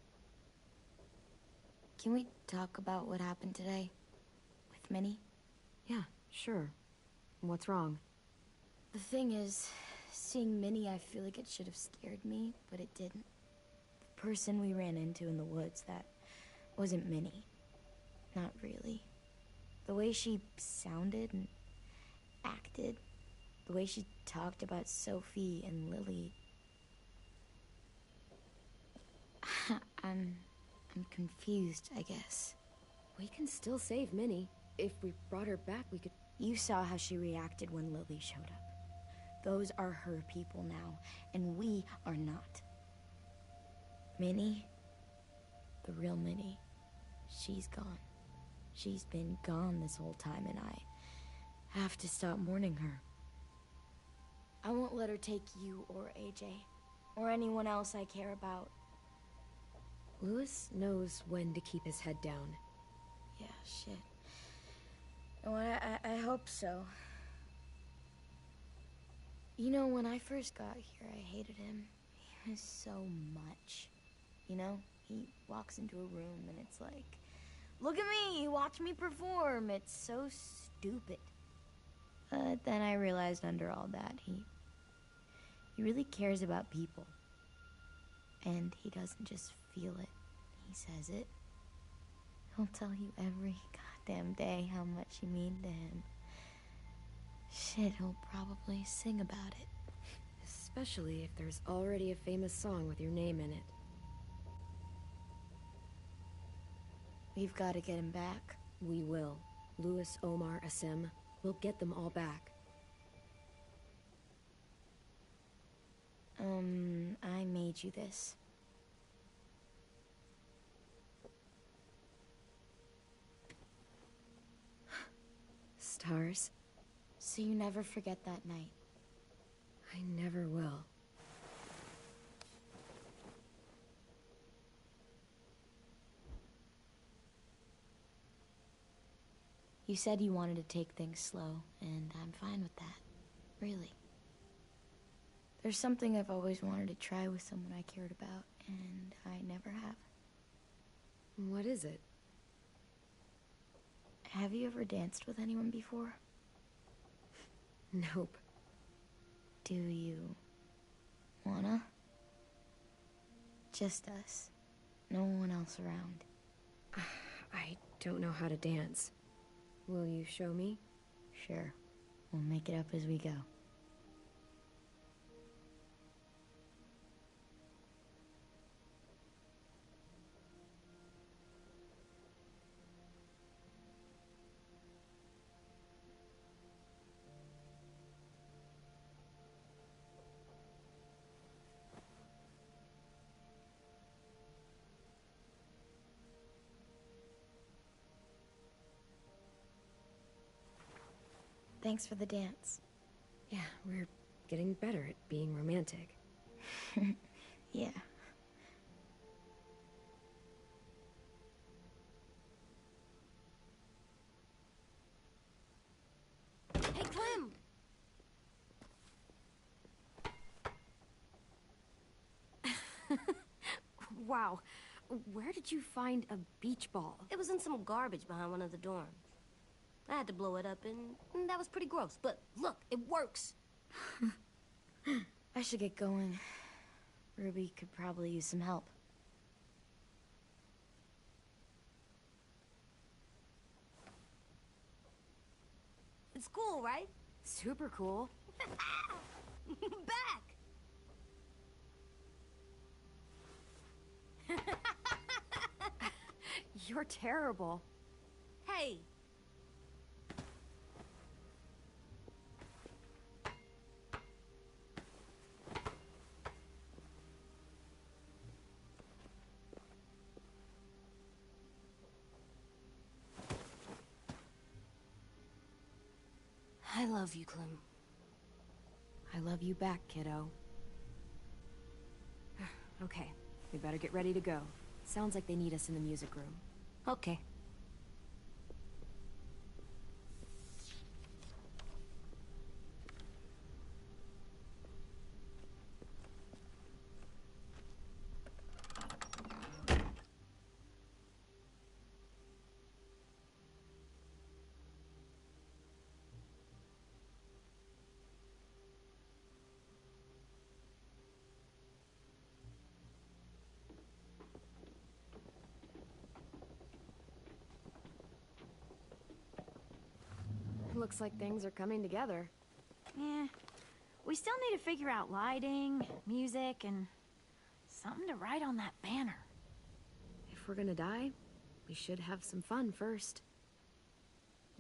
Can we talk about what happened today? With Minnie? Yeah, sure. What's wrong? The thing is, seeing Minnie, I feel like it should have scared me, but it didn't. The person we ran into in the woods, that wasn't Minnie. Not really. The way she sounded and acted, the way she talked about Sophie and Lily. I'm confused, I guess. We can still save Minnie. If we brought her back, we could... You saw how she reacted when Lily showed up. Those are her people now, and we are not. Minnie, the real Minnie, she's gone. She's been gone this whole time, and I have to stop mourning her. I won't let her take you or AJ, or anyone else I care about. Louis knows when to keep his head down. Yeah, shit. Oh, I hope so. You know, when I first got here, I hated him. He was so much. You know, he walks into a room and it's like, look at me, watch me perform. It's so stupid. But then I realized under all that, he really cares about people. And he doesn't just feel it, he says it. He'll tell you every goddamn day how much you mean to him. Shit, he'll probably sing about it. Especially if there's already a famous song with your name in it. We've got to get him back. We will. Louis, Omar, Asim. We'll get them all back. I made you this. Stars? So you never forget that night. I never will. You said you wanted to take things slow, and I'm fine with that. Really. There's something I've always wanted to try with someone I cared about, and I never have. What is it? Have you ever danced with anyone before? Nope. Do you wanna? Just us. No one else around. I don't know how to dance. Will you show me? Sure. We'll make it up as we go. Thanks for the dance. Yeah, we're getting better at being romantic. Yeah. Hey, Clem! Wow. Where did you find a beach ball? It was in some garbage behind one of the dorms. I had to blow it up, and that was pretty gross. But look, it works. I should get going. Ruby could probably use some help. It's cool, right? Super cool. Back! You're terrible. Hey! I love you, Clem. I love you back, kiddo. Okay, we better get ready to go. Sounds like they need us in the music room. Okay. Looks like things are coming together. Yeah. We still need to figure out lighting, music, and something to write on that banner. If we're gonna die, we should have some fun first.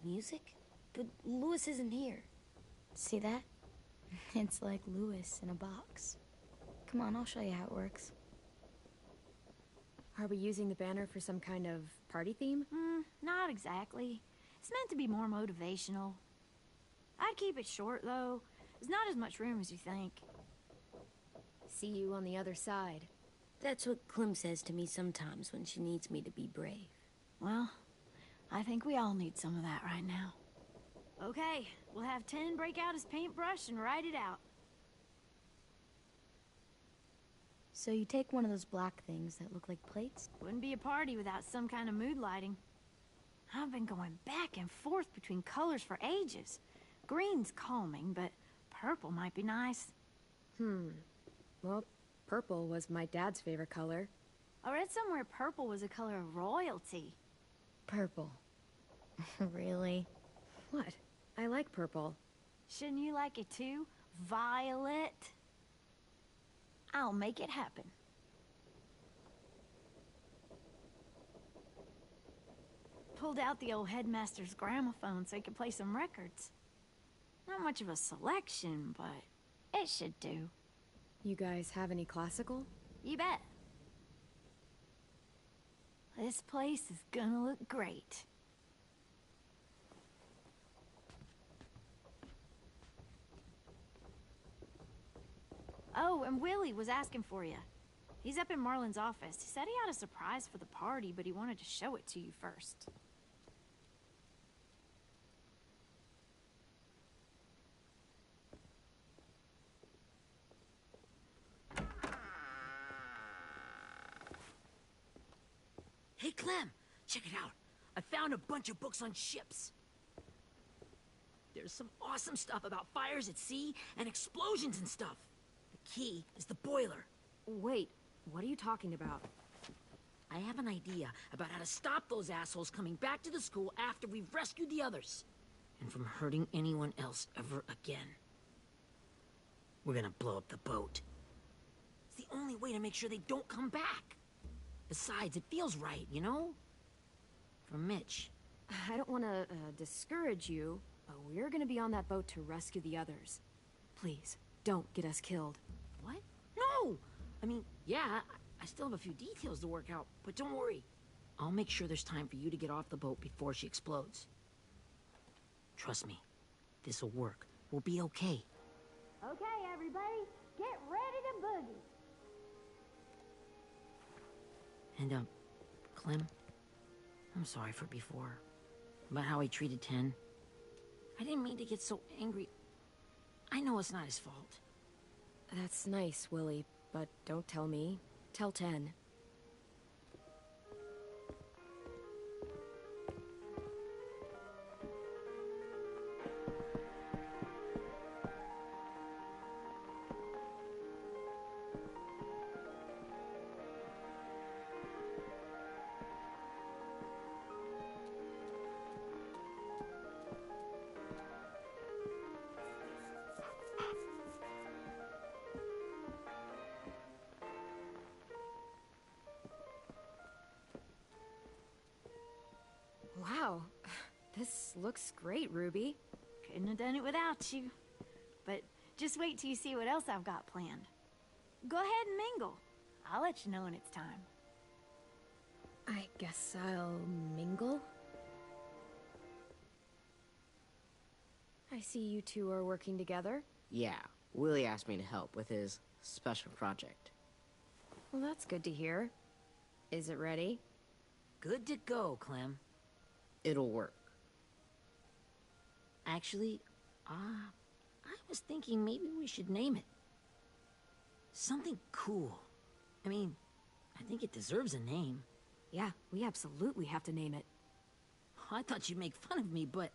Music? But Lewis isn't here. See that? It's like Lewis in a box. Come on, I'll show you how it works. Are we using the banner for some kind of party theme? Not exactly. It's meant to be more motivational. I'd keep it short, though. There's not as much room as you think. See you on the other side. That's what Clem says to me sometimes when she needs me to be brave. Well, I think we all need some of that right now. Okay, we'll have 10 break out his paintbrush and write it out. So you take one of those black things that look like plates? Wouldn't be a party without some kind of mood lighting. I've been going back and forth between colors for ages. Green's calming, but purple might be nice. Well, purple was my dad's favorite color. I read somewhere purple was a color of royalty. Purple. Really? What? I like purple. Shouldn't you like it too? Violet? I'll make it happen. Pulled out the old headmaster's gramophone so he could play some records. Not much of a selection, but it should do. You guys have any classical? You bet. This place is gonna look great. Oh, and Willie was asking for you. He's up in Marlin's office. He said he had a surprise for the party, but he wanted to show it to you first. Hey, Clem, check it out. I found a bunch of books on ships. There's some awesome stuff about fires at sea and explosions and stuff. The key is the boiler. Wait, what are you talking about? I have an idea about how to stop those assholes coming back to the school after we've rescued the others. And from hurting anyone else ever again. We're gonna blow up the boat. It's the only way to make sure they don't come back. Besides, it feels right, you know? For Mitch. I don't want to discourage you, but we're gonna be on that boat to rescue the others. Please, don't get us killed. What? No! I mean, yeah, I still have a few details to work out, but don't worry. I'll make sure there's time for you to get off the boat before she explodes. Trust me, this'll work. We'll be okay. Okay, everybody, get ready to boogie. And, Clem, I'm sorry for before. About how he treated Ten. I didn't mean to get so angry. I know it's not his fault. That's nice, Willie, but don't tell me. Tell 10. Looks great, Ruby. Couldn't have done it without you. But just wait till you see what else I've got planned. Go ahead and mingle. I'll let you know when it's time. I guess I'll mingle? I see you two are working together. Yeah, Willie asked me to help with his special project. Well, that's good to hear. Is it ready? Good to go, Clem. It'll work. Actually, I was thinking maybe we should name it. Something cool. I mean, I think it deserves a name. Yeah, we absolutely have to name it. I thought you'd make fun of me, but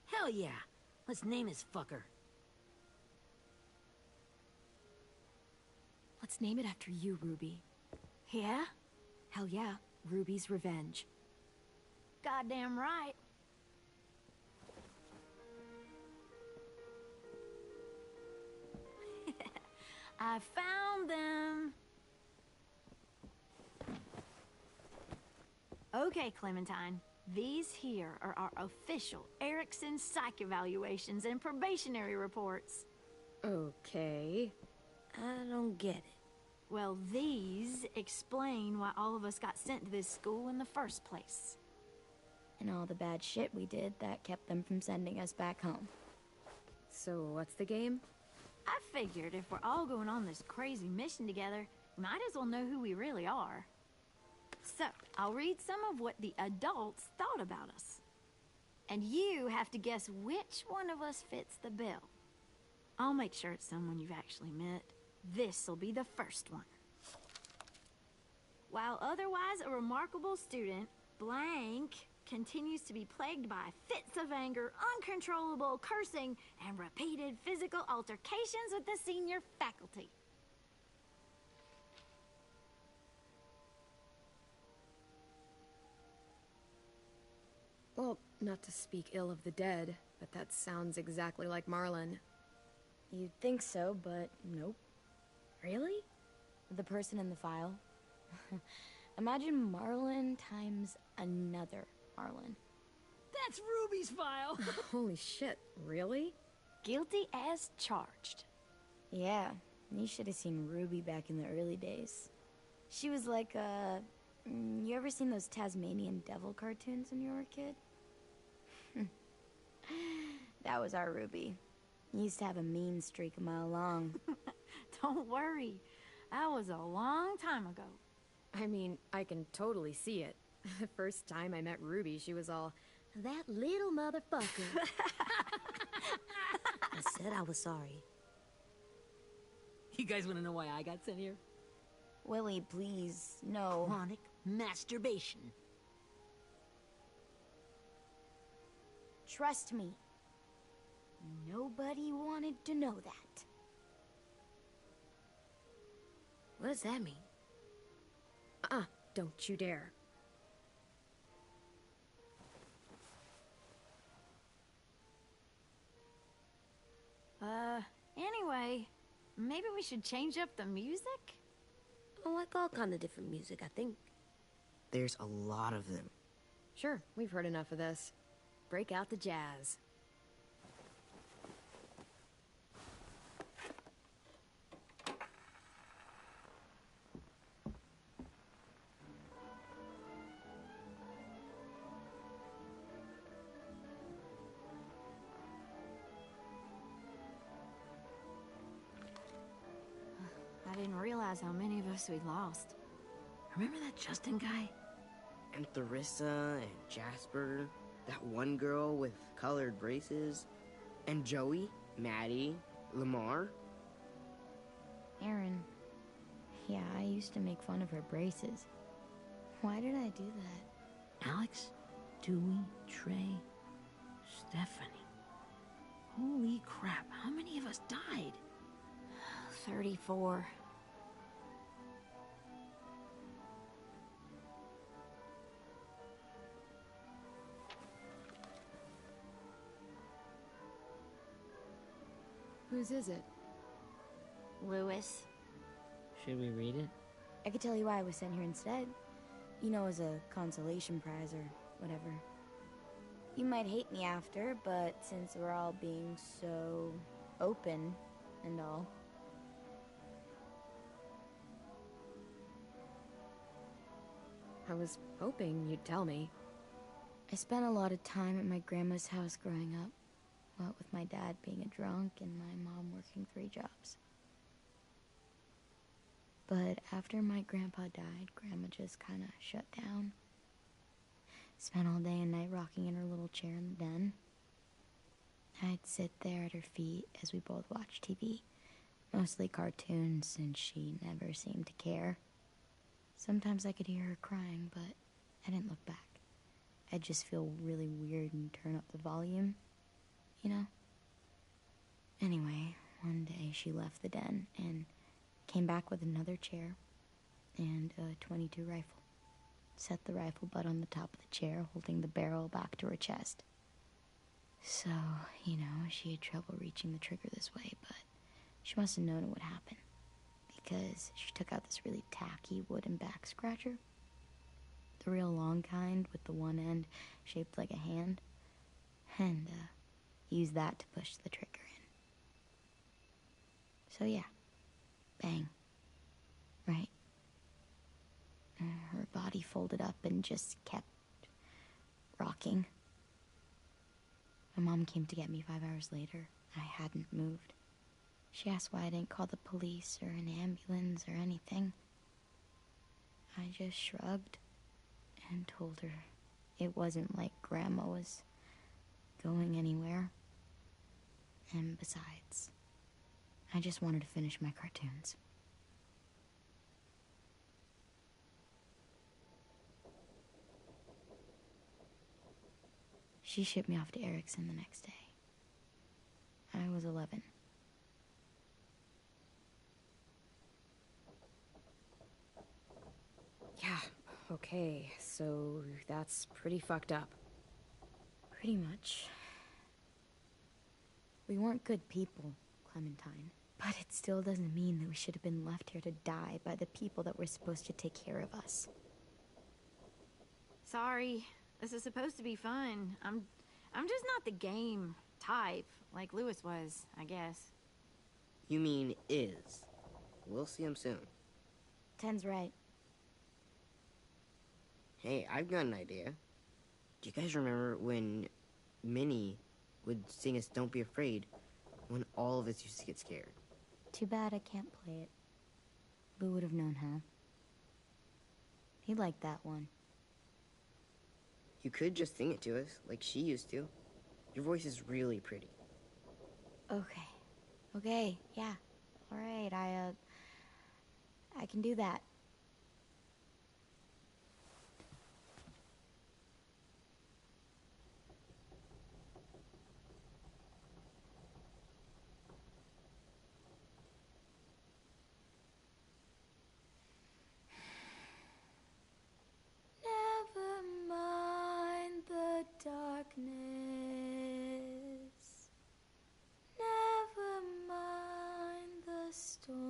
hell yeah. Let's name this fucker. Let's name it after you, Ruby. Yeah? Hell yeah, Ruby's Revenge. Goddamn right. I found them. Okay, Clementine. These here are our official Erickson psych evaluations and probationary reports. Okay. I don't get it. Well, these explain why all of us got sent to this school in the first place. And all the bad shit we did that kept them from sending us back home. So what's the game? I figured if we're all going on this crazy mission together, we might as well know who we really are. So, I'll read some of what the adults thought about us. And you have to guess which one of us fits the bill. I'll make sure it's someone you've actually met. This'll be the first one. While otherwise a remarkable student, blank continues to be plagued by fits of anger, uncontrollable cursing, and repeated physical altercations with the senior faculty. Well, not to speak ill of the dead, but that sounds exactly like Marlon. You'd think so, but nope. Really? The person in the file. Imagine Marlon times another Marlon. That's Ruby's file. Holy shit, really? Guilty as charged. Yeah, you should have seen Ruby back in the early days. She was like, you ever seen those Tasmanian devil cartoons when you were a kid? That was our Ruby. Used to have a mean streak a mile long. Don't worry. That was a long time ago. I mean, I can totally see it. The first time I met Ruby, she was all, that little motherfucker. I said I was sorry. You guys want to know why I got sent here? Willie, please, no. Chronic masturbation. Trust me. Nobody wanted to know that. What does that mean? Don't you dare. Anyway, maybe we should change up the music? I like all kind of different music, I think. There's a lot of them. Sure, we've heard enough of this. Break out the jazz. I didn't realize how many of us we'd lost. Remember that Justin guy? And Theresa and Jasper, that one girl with colored braces, and Joey, Maddie, Lamar. Aaron. Yeah, I used to make fun of her braces. Why did I do that? Alex, Dewey, Trey, Stephanie. Holy crap, how many of us died? 34. Whose is it? Lewis. Should we read it? I could tell you why I was sent here instead. You know, as a consolation prize or whatever. You might hate me after, but since we're all being so open and all. I was hoping you'd tell me. I spent a lot of time at my grandma's house growing up. What with my dad being a drunk and my mom working 3 jobs. But after my grandpa died, Grandma just kind of shut down. Spent all day and night rocking in her little chair in the den. I'd sit there at her feet as we both watched TV. Mostly cartoons, since she never seemed to care. Sometimes I could hear her crying, but I didn't look back. I'd just feel really weird and turn up the volume, you know? Anyway, one day she left the den and came back with another chair and a .22 rifle. Set the rifle butt on the top of the chair, holding the barrel back to her chest. So, she had trouble reaching the trigger this way, but she must have known it would happen, because she took out this really tacky wooden back scratcher. The real long kind with the one end shaped like a hand, and used that to push the trigger in. So yeah, bang. Right. Her body folded up and just kept rocking. My mom came to get me 5 hours later. I hadn't moved. She asked why I didn't call the police or an ambulance or anything. I just shrugged and told her it wasn't like Grandma was going anywhere. And besides, I just wanted to finish my cartoons. She shipped me off to Erickson the next day. I was 11. Yeah, okay, so that's pretty fucked up. Pretty much. We weren't good people, Clementine. But it still doesn't mean that we should have been left here to die by the people that were supposed to take care of us. Sorry, this is supposed to be fun. I'm just not the game type, like Lewis was, I guess. You mean is. We'll see him soon. Ten's right. Hey, I've got an idea. Do you guys remember when Minnie would sing us Don't Be Afraid when all of us used to get scared? Too bad I can't play it. Lou would have known how. He liked that one. You could just sing it to us, like she used to. Your voice is really pretty. Okay, yeah. Alright, I can do that. Never mind the darkness. Never mind the storm.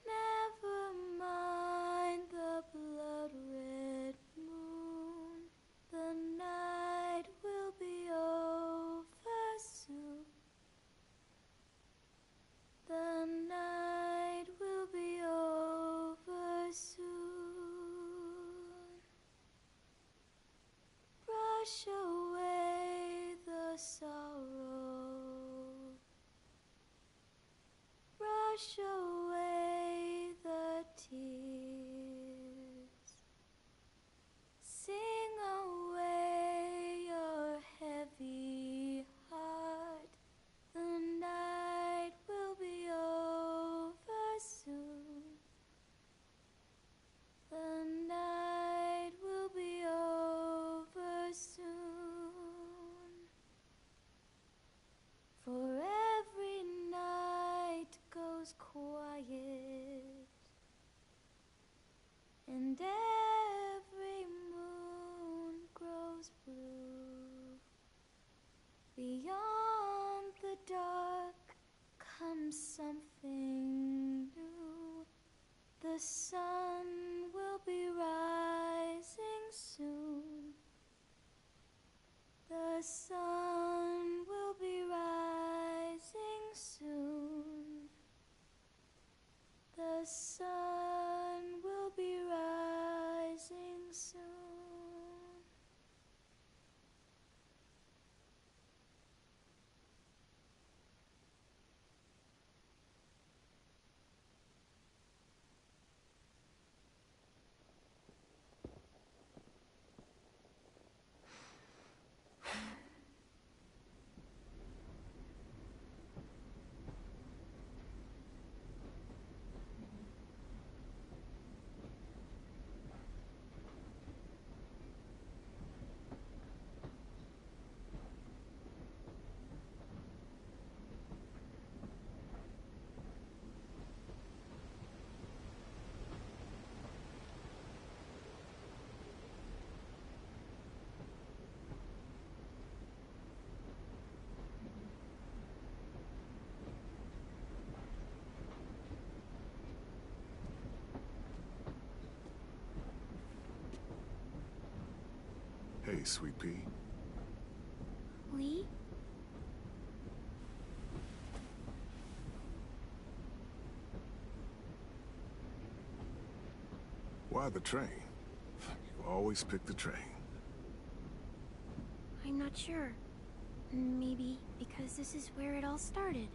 Never mind the blood-red moon. The night will be over soon. The night will be over soon. Brush away the sorrow. Brush away the tears. Sing away your heavy heart. The night will be over soon. The night will be over soon. For every night goes quiet, and every moon grows blue. Beyond the dark comes something new. The sun will be rising soon. Hey, Sweet Pea. Lee? Why the train? You always pick the train. I'm not sure. Maybe because this is where it all started.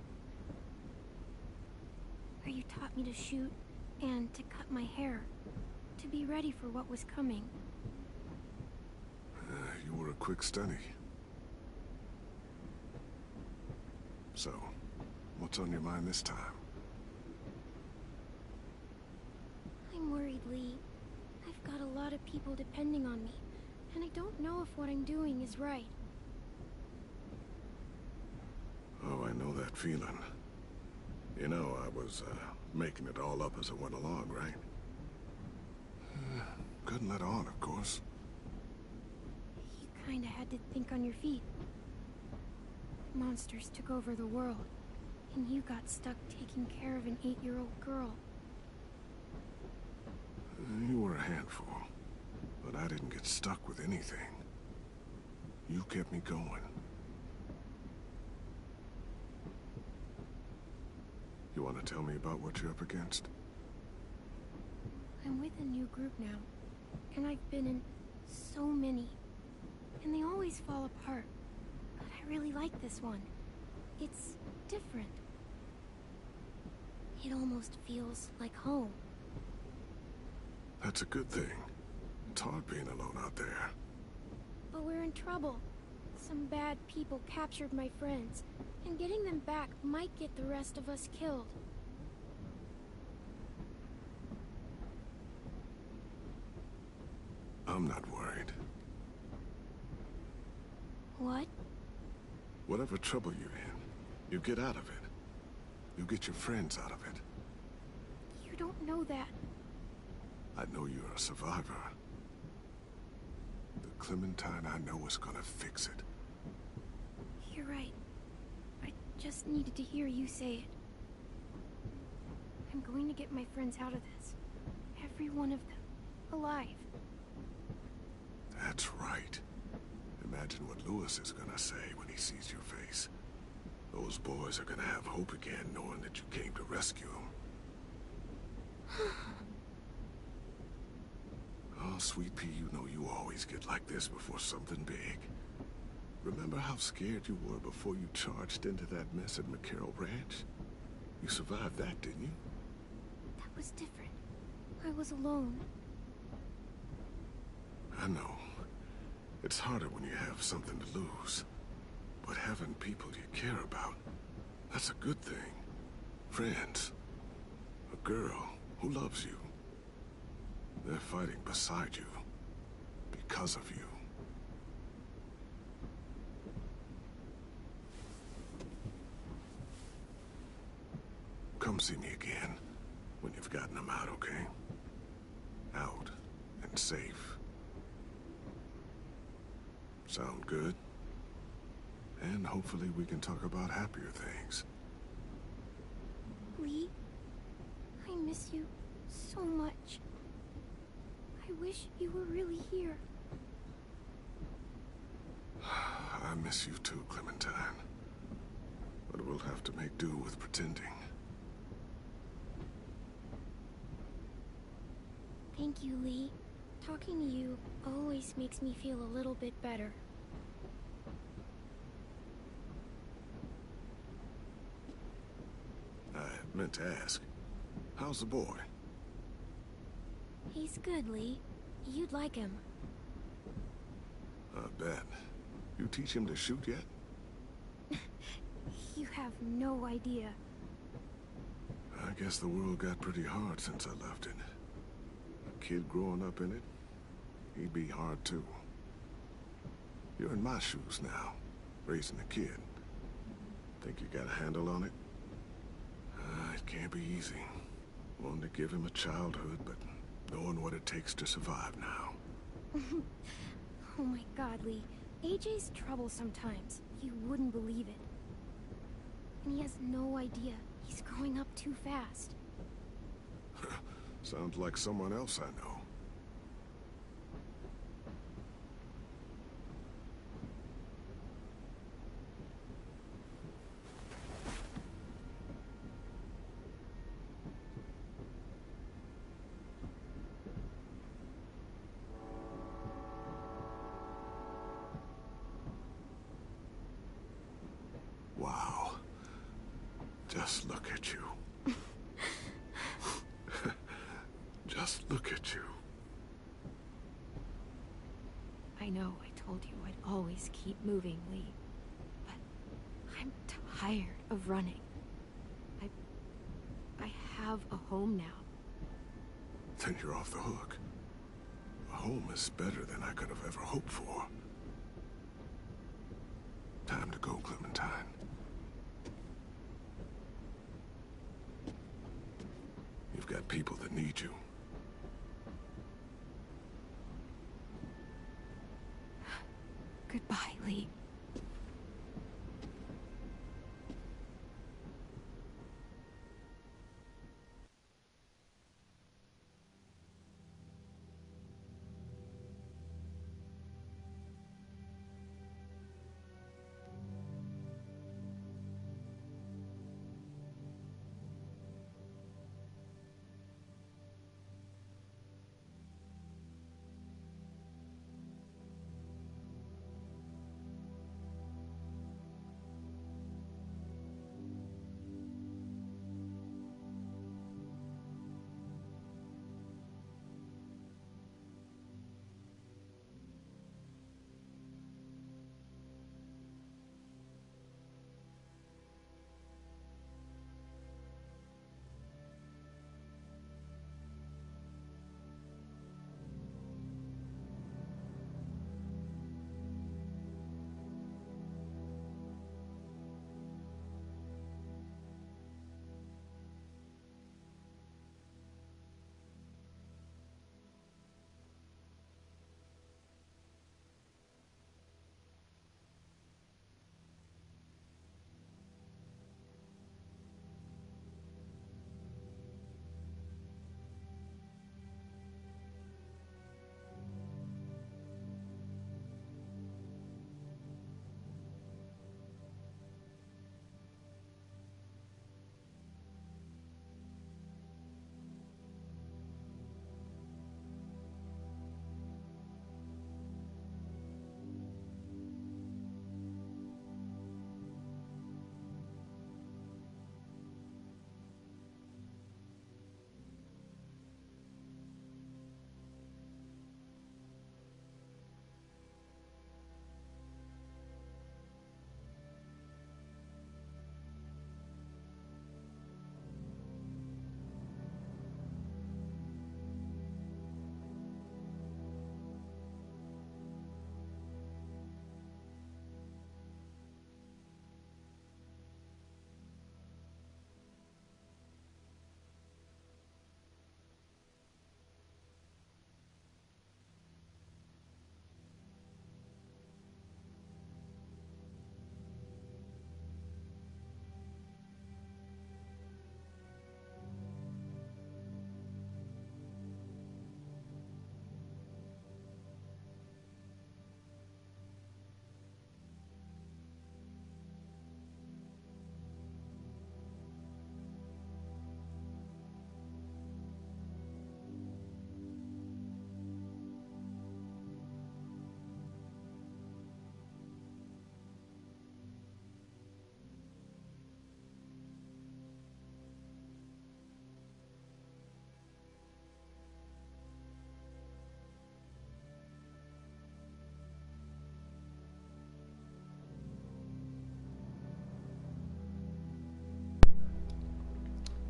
Where you taught me to shoot and to cut my hair. To be ready for what was coming. You were a quick study. So, what's on your mind this time? I'm worried, Lee. I've got a lot of people depending on me, and I don't know if what I'm doing is right. Oh, I know that feeling. You know, I was, making it all up as I went along, right? Couldn't let on, of course. You kinda had to think on your feet. Monsters took over the world, and you got stuck taking care of an 8-year-old girl. You were a handful, but I didn't get stuck with anything. You kept me going. You want to tell me about what you're up against? I'm with a new group now, and I've been in so many, and they always fall apart. But I really like this one. It's different. It almost feels like home. That's a good thing. It's hard being alone out there. But we're in trouble. Some bad people captured my friends, and getting them back might get the rest of us killed. I'm not worried. What? Whatever trouble you're in, you get out of it. You get your friends out of it. You don't know that. I know you're a survivor. The Clementine I know is gonna fix it. You're right. I just needed to hear you say it. I'm going to get my friends out of this. Every one of them. Alive. That's right. Imagine what Lewis is gonna say when he sees your face. Those boys are gonna have hope again knowing that you came to rescue them. Oh, Sweet Pea, you know you always get like this before something big. Remember how scared you were before you charged into that mess at McCarroll Ranch? You survived that, didn't you? That was different. I was alone. I know. It's harder when you have something to lose. But having people you care about, that's a good thing. Friends. A girl who loves you. They're fighting beside you. Because of you. Come see me again when you've gotten them out, okay? Out and safe. Sound good? And hopefully we can talk about happier things. Lee, I miss you so much. I wish you were really here. I miss you too, Clementine. But we'll have to make do with pretending. Thank you, Lee. Talking to you always makes me feel a little bit better. I meant to ask, how's the boy? He's good, Lee. You'd like him. I bet. You teach him to shoot yet? You have no idea. I guess the world got pretty hard since I left it. A kid growing up in it, he'd be hard too. You're in my shoes now, raising a kid. Think you got a handle on it? It can't be easy. Wanting to give him a childhood, but knowing what it takes to survive now. Oh my God, Lee. AJ's trouble sometimes. You wouldn't believe it. And he has no idea. He's growing up too fast. Sounds like someone else I know. Just look at you. Just look at you. I know I told you I'd always keep moving, Lee. But I'm tired of running. I have a home now. Then you're off the hook. A home is better than I could have ever hoped for. Time to go, Clementine. You've got people that need you. Goodbye, Lee.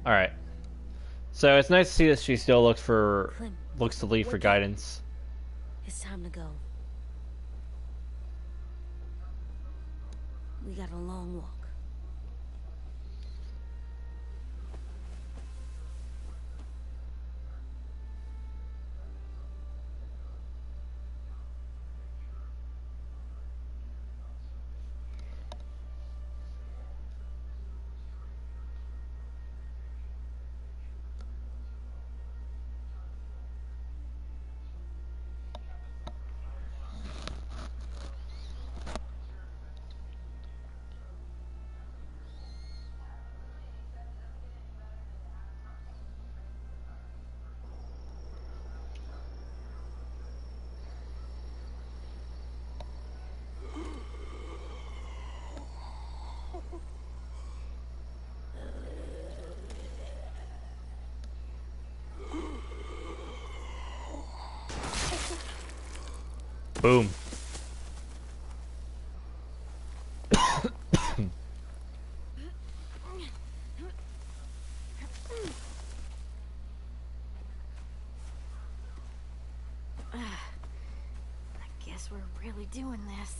All right. So it's nice to see that she still looks Clem, to Lee for wake up. guidance. It's time to go. We got a long walk. Boom. I guess we're really doing this.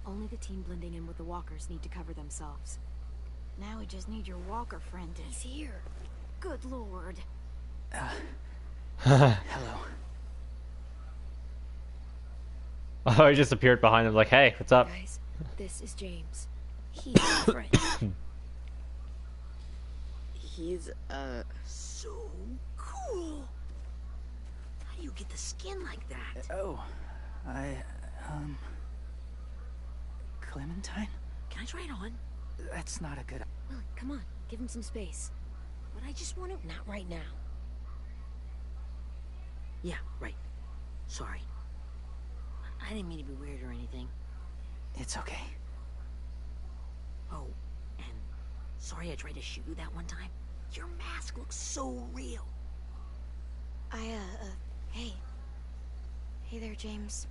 Only the team blending in with the walkers need to cover themselves. Now we just need your walker friend to... He's here. Good lord. Hello. Oh, he just appeared behind him like, hey, what's up? Guys, this is James. He's my friend. He's, so cool. How do you get the skin like that? Clementine? Can I try it on? That's not a good... Willie, come on. Give him some space. But I just want to... Not right now. Yeah, right. Sorry. I didn't mean to be weird or anything. It's okay. Oh, and sorry I tried to shoot you that one time. Your mask looks so real. Hey. Hey there, James.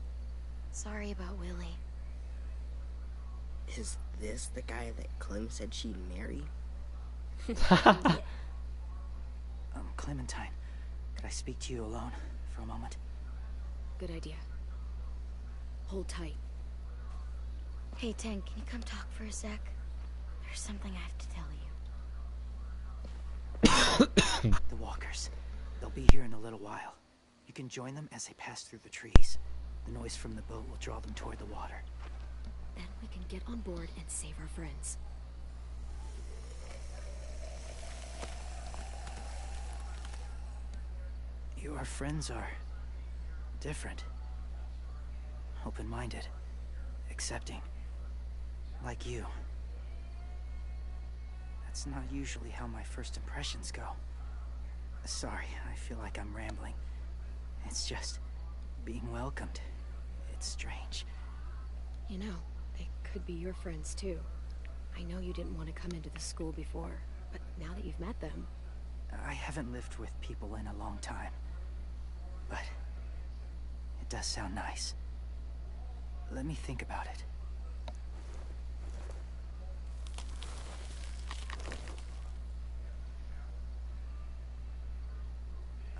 Sorry about Willie. Is this the guy that Clem said she'd marry? Clementine, could I speak to you alone for a moment? Good idea. Hold tight. Hey, Tank, can you come talk for a sec? There's something I have to tell you. The walkers. They'll be here in a little while. You can join them as they pass through the trees. The noise from the boat will draw them toward the water. Then we can get on board and save our friends. Your friends are... different. Open-minded. Accepting. Like you. That's not usually how my first impressions go. Sorry, I feel like I'm rambling. It's just... being welcomed. It's strange. You know, they could be your friends too. I know you didn't want to come into the school before, but now that you've met them... I haven't lived with people in a long time. But... it does sound nice. Let me think about it.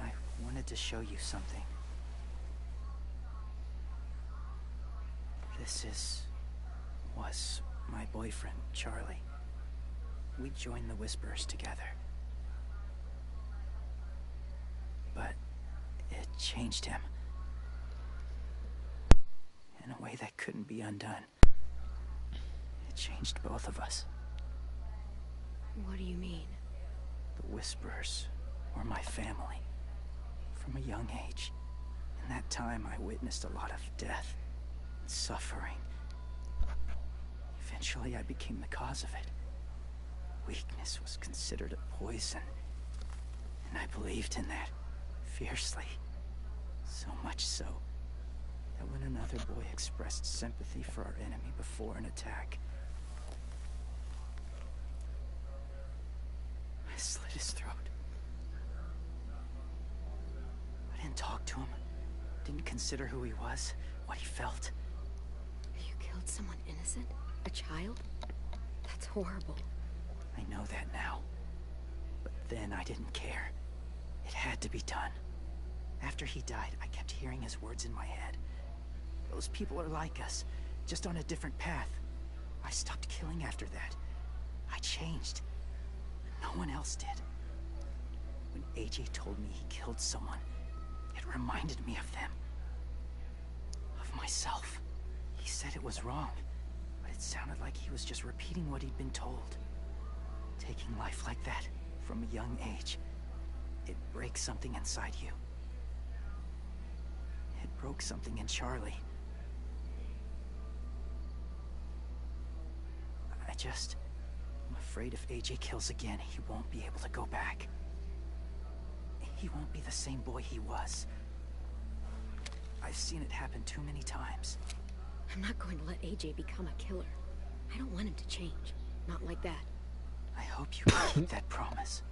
I wanted to show you something. This was my boyfriend, Charlie. We joined the Whisperers together. But it changed him. In a way that couldn't be undone. It changed both of us. What do you mean? The Whisperers were my family. From a young age. In that time, I witnessed a lot of death and suffering. Eventually, I became the cause of it. Weakness was considered a poison. And I believed in that fiercely. So much so that when another boy expressed sympathy for our enemy before an attack, I slit his throat. I didn't talk to him, didn't consider who he was, what he felt. You killed someone innocent? A child? That's horrible. I know that now. But then I didn't care. It had to be done. After he died, I kept hearing his words in my head. Those people are like us, just on a different path. I stopped killing after that. I changed. No one else did. When AJ told me he killed someone, it reminded me of them. Of myself. He said it was wrong, but it sounded like he was just repeating what he'd been told. Taking life like that, from a young age, it breaks something inside you. It broke something in Charlie. I'm afraid if AJ kills again, he won't be able to go back. He won't be the same boy he was. I've seen it happen too many times. I'm not going to let AJ become a killer. I don't want him to change. Not like that. I hope you can keep that promise.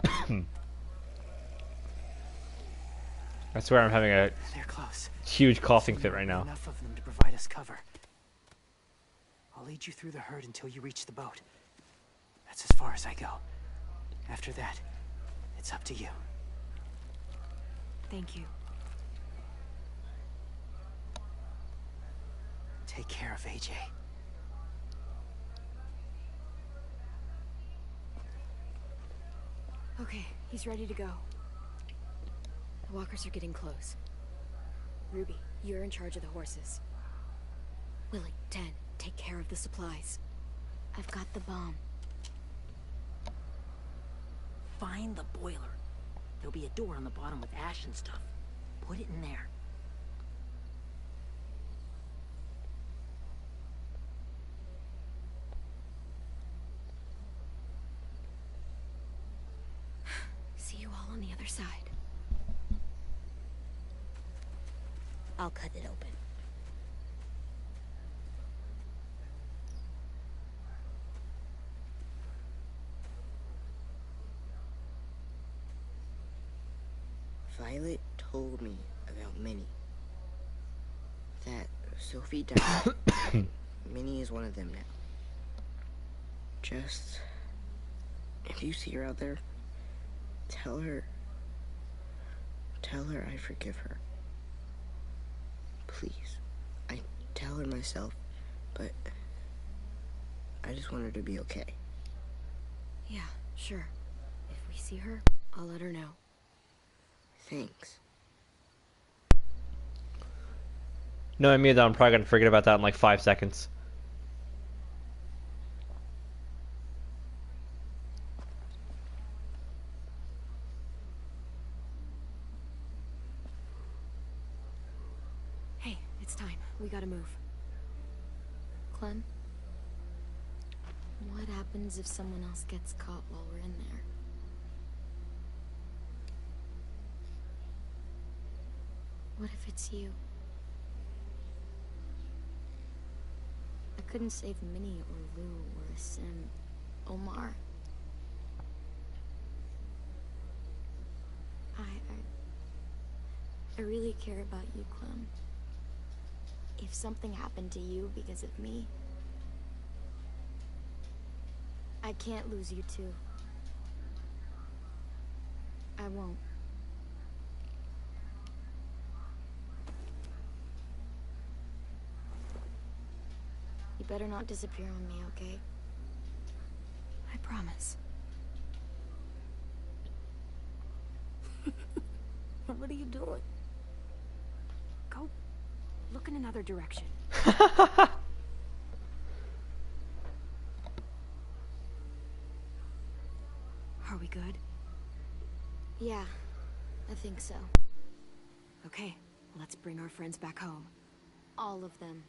I swear I'm having a They're close. huge coughing Soon fit there right will be now. Enough of them to provide us cover. I'll lead you through the herd until you reach the boat. That's as far as I go. After that, it's up to you. Thank you. Take care of AJ. Okay, he's ready to go. The walkers are getting close. Ruby, you're in charge of the horses. Willie, Dan, take care of the supplies. I've got the bomb. Find the boiler. There'll be a door on the bottom with ash and stuff. Put it in there. See you all on the other side. I'll cut it open. Violet told me about Minnie. That Sophie died. Minnie is one of them now. Just... if you see her out there, tell her I forgive her. Please. I tell her myself, but I just want her to be okay. Yeah, sure. If we see her, I'll let her know. Thanks. Knowing me, though, I'm probably gonna forget about that in like 5 seconds. Hey, it's time. We gotta move. Clem? What happens if someone else gets caught while we're in there? What if it's you? I couldn't save Minnie or Lou or Sim. Omar. I really care about you, Clem. If something happened to you because of me, I can't lose you too. I won't. You better not disappear on me, okay? I promise. What are you doing? Go look in another direction. Are we good? Yeah, I think so. Okay, let's bring our friends back home. All of them.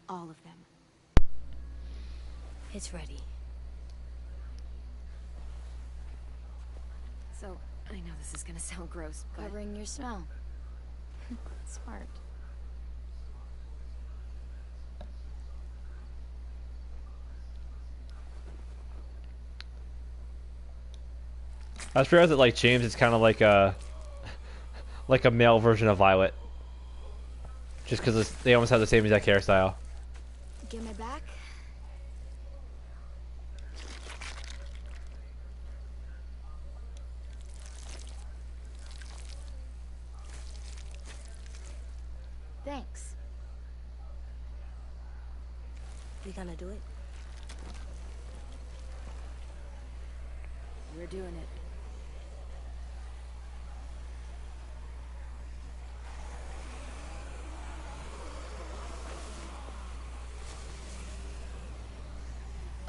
All of them. It's ready. So, I know this is gonna sound gross, but... Covering your smell. Smart. I just realized that like James is kind of like a male version of Violet, just because they almost have the same exact hairstyle. Get my back? Thanks. We gonna do it? We're doing it.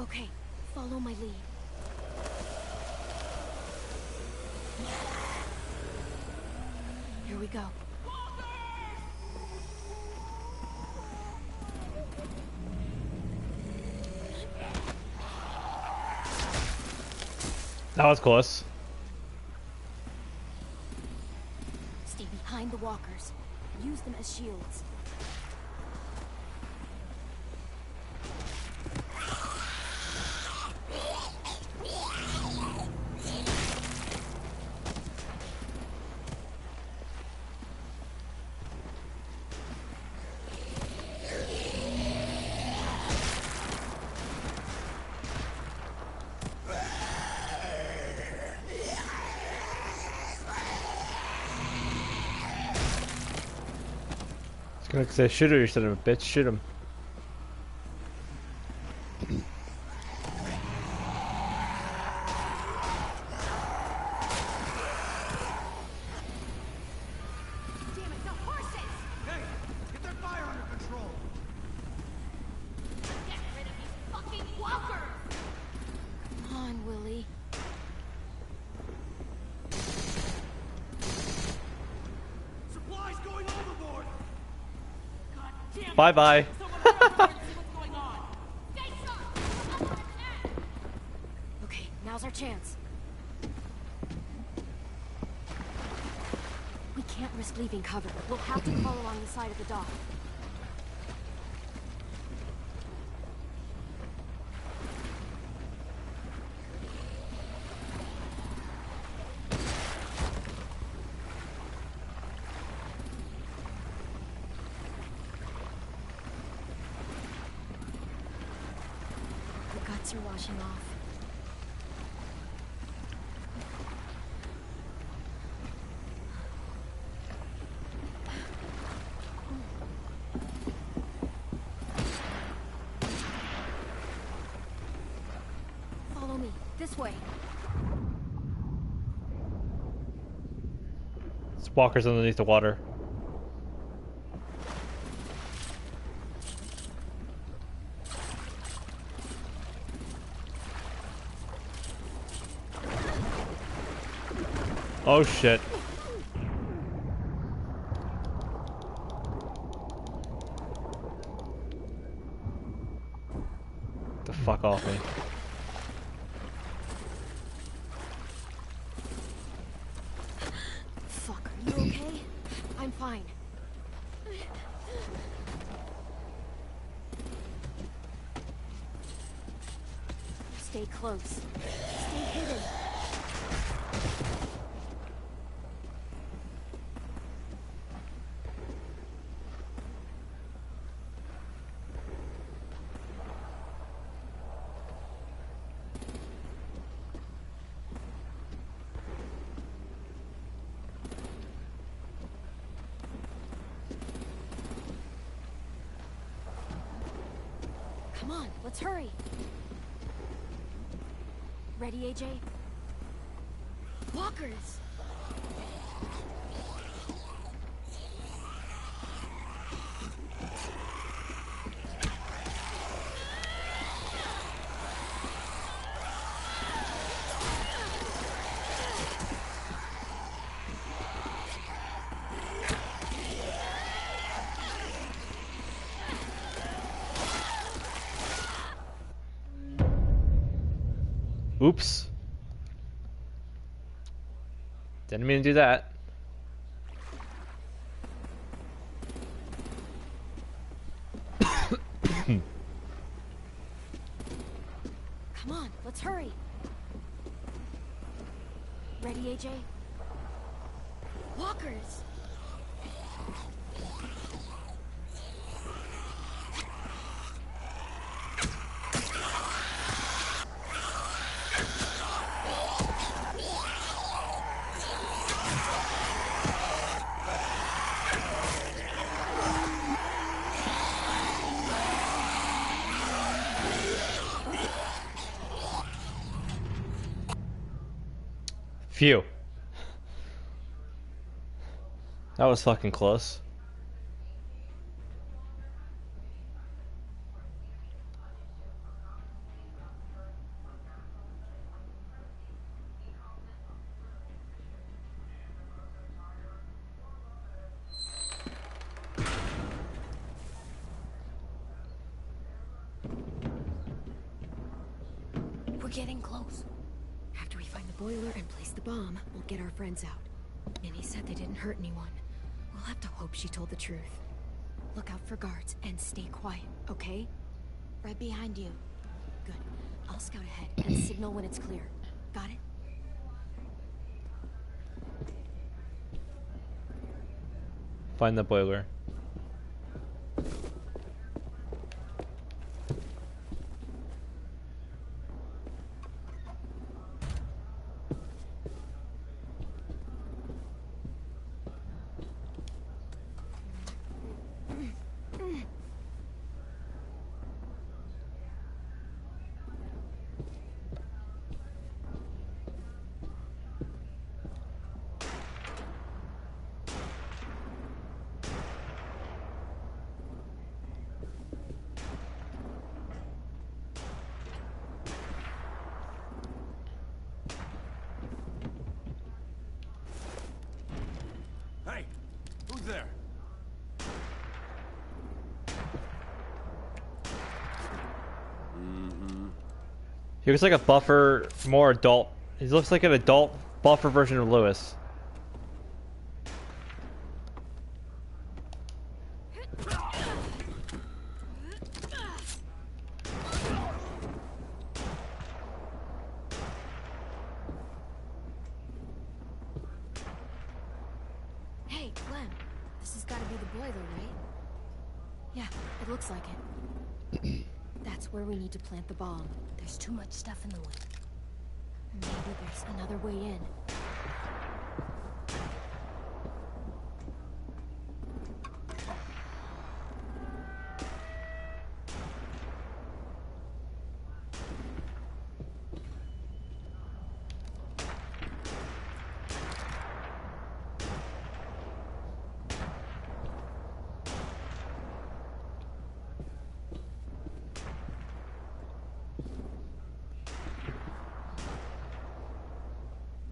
Okay, follow my lead. Here we go. That was close. Stay behind the walkers. Use them as shields. Gonna say shoot her, you son of a bitch. Shoot him. Damn it, the horses! Hey, get that fire under control. Get rid of these fucking walkers! Come on, Willie. Supplies going overboard. God damn it! Bye bye. Someone run over and see what's going on! Stay sharp! I'm on attack! Okay, now's our chance. We can't risk leaving cover. We'll have to crawl along the side of the dock. The guts are washing off. Follow me. This way. It's walkers underneath the water. Oh shit. The fuck off me. Fuck, are you okay? I'm fine. Stay close. Stay hidden. Come on, let's hurry. Ready, AJ? Walkers! Oops. Didn't mean to do that. Come on, let's hurry. Ready, AJ? Walkers! Phew. That was fucking close. We're getting close. After we find the boiler and place the bomb, we'll get our friends out. Minnie said they didn't hurt anyone. We'll have to hope she told the truth. Look out for guards and stay quiet, okay? Right behind you. Good. I'll scout ahead and signal when it's clear. Got it? Find the boiler. there? He looks like a buffer, more adult. He looks like an adult buffer version of Lewis. Hey, Clem. This has got to be the boy, though, right? Yeah, it looks like it. That's where we need to plant the bomb. There's too much stuff in the way. Maybe there's another way in.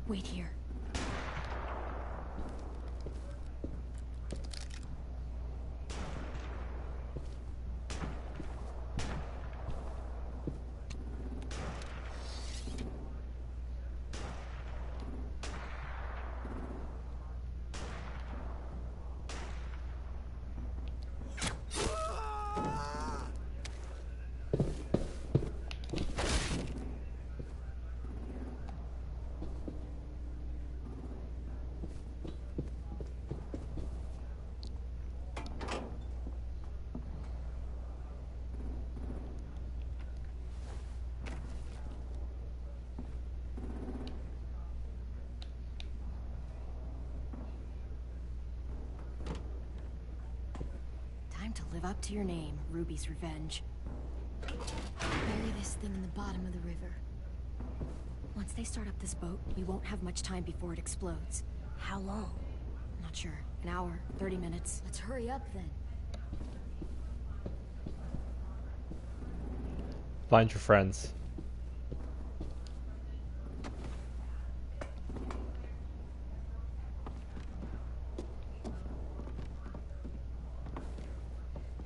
Wait here. Time to live up to your name, Ruby's Revenge. Bury this thing in the bottom of the river. Once they start up this boat, we won't have much time before it explodes. How long? Not sure. An hour, 30 minutes. Let's hurry up then. Find your friends.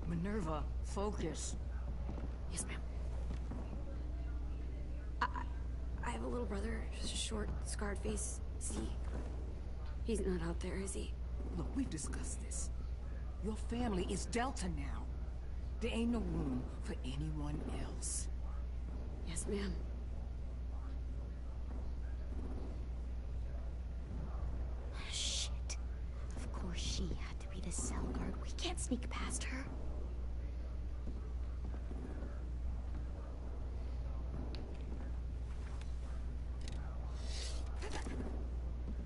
Minerva, focus. Yes, ma'am. I have a little brother, short, scarred face. He's not out there, is he? Look, we've discussed this. Your family is Delta now. There ain't no room for anyone else. Yes, ma'am. Shit. Of course she had to be the cell guard. We can't sneak past her.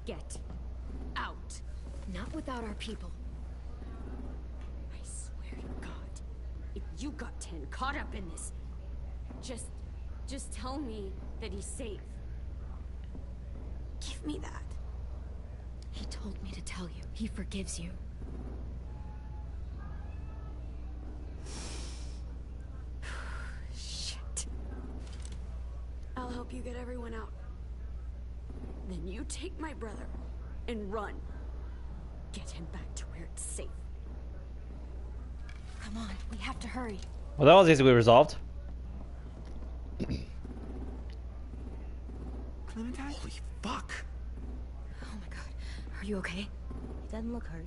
Get out. Not without our people. I swear to God, if you got 10 caught up in this, just tell me that he's safe. Give me that. He told me to tell you. He forgives you. Shit. I'll help you get everyone out. Then you take my brother and run. Get him back to where it's safe. Come on, we have to hurry. Well, that was easily resolved. Clementine? Holy fuck! Oh my god. Are you okay? He doesn't look hurt.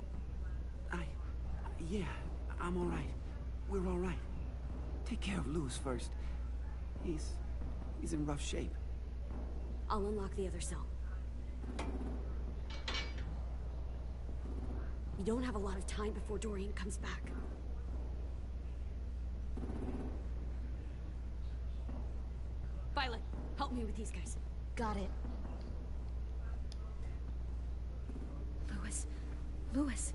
Yeah, I'm alright. We're alright. Take care of Lewis first. He's in rough shape. I'll unlock the other cell. We don't have a lot of time before Dorian comes back. Violet, help me with these guys. Got it. Lewis.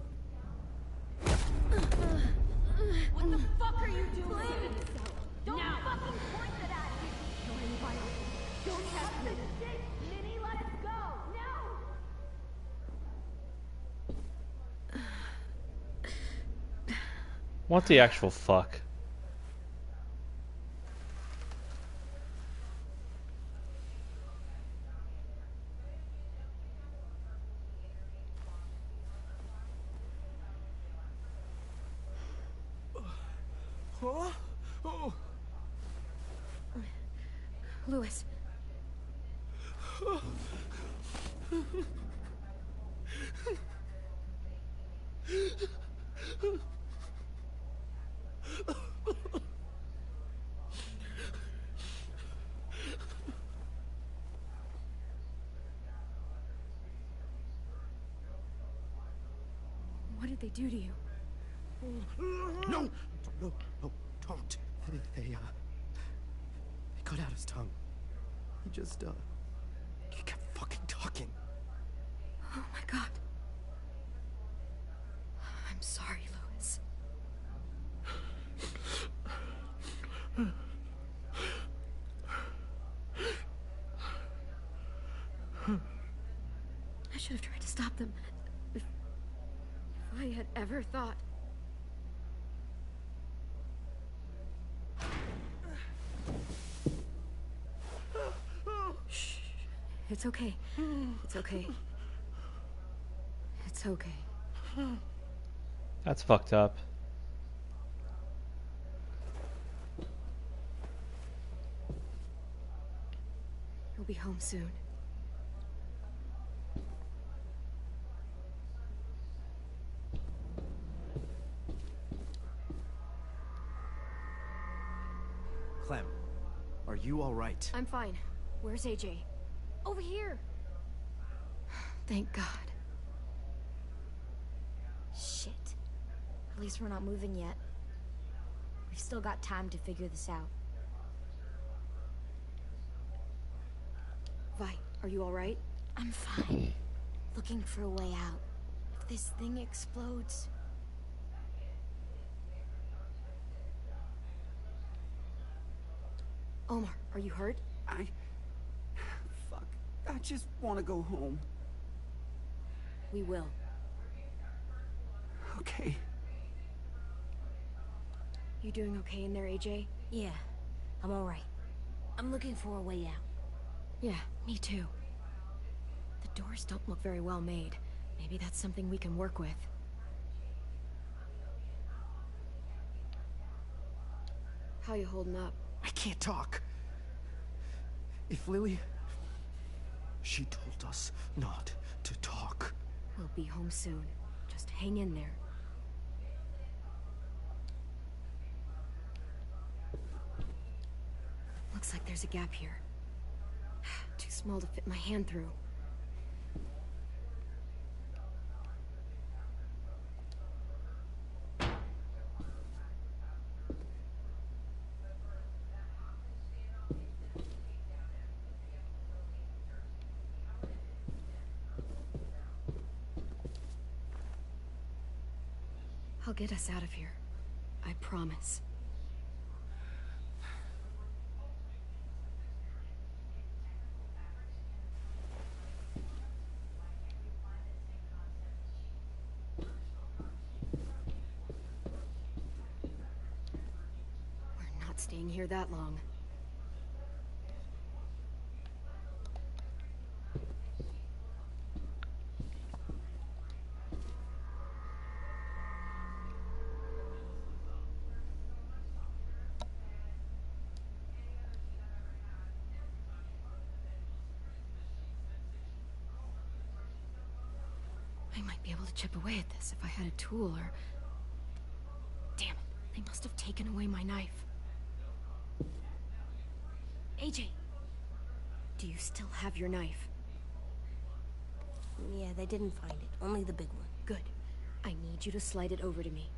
What the fuck are you doing? Don't fucking point that at me! Kill him, Violet. Don't test me. Minnie, let us go! No! What the actual fuck? Lewis. What did they do to you? No! No, no, don't. They cut out his tongue. He just, he kept fucking talking. Oh my god. I'm sorry, Lewis. I should have tried to stop them. If I had ever thought... Shh. It's okay. It's okay. It's okay. That's fucked up. You'll be home soon. Clem, are you all right? I'm fine. Where's AJ? Over here. Thank God. Shit. At least we're not moving yet. We've still got time to figure this out. Vi, are you all right? I'm fine. Looking for a way out. If this thing explodes... Omar, are you hurt? Fuck. I just want to go home. We will. Okay. You doing okay in there, AJ? Yeah, I'm alright. I'm looking for a way out. Yeah, me too. The doors don't look very well made. Maybe that's something we can work with. How you holding up? I can't talk. If Lily... She told us not to talk. We'll be home soon. Just hang in there. Looks like there's a gap here. Too small to fit my hand through. I'll get us out of here. I promise. We're not staying here that long. I might be able to chip away at this if I had a tool or... Damn it, they must have taken away my knife. AJ! Do you still have your knife? Yeah, they didn't find it. Only the big one. Good. I need you to slide it over to me.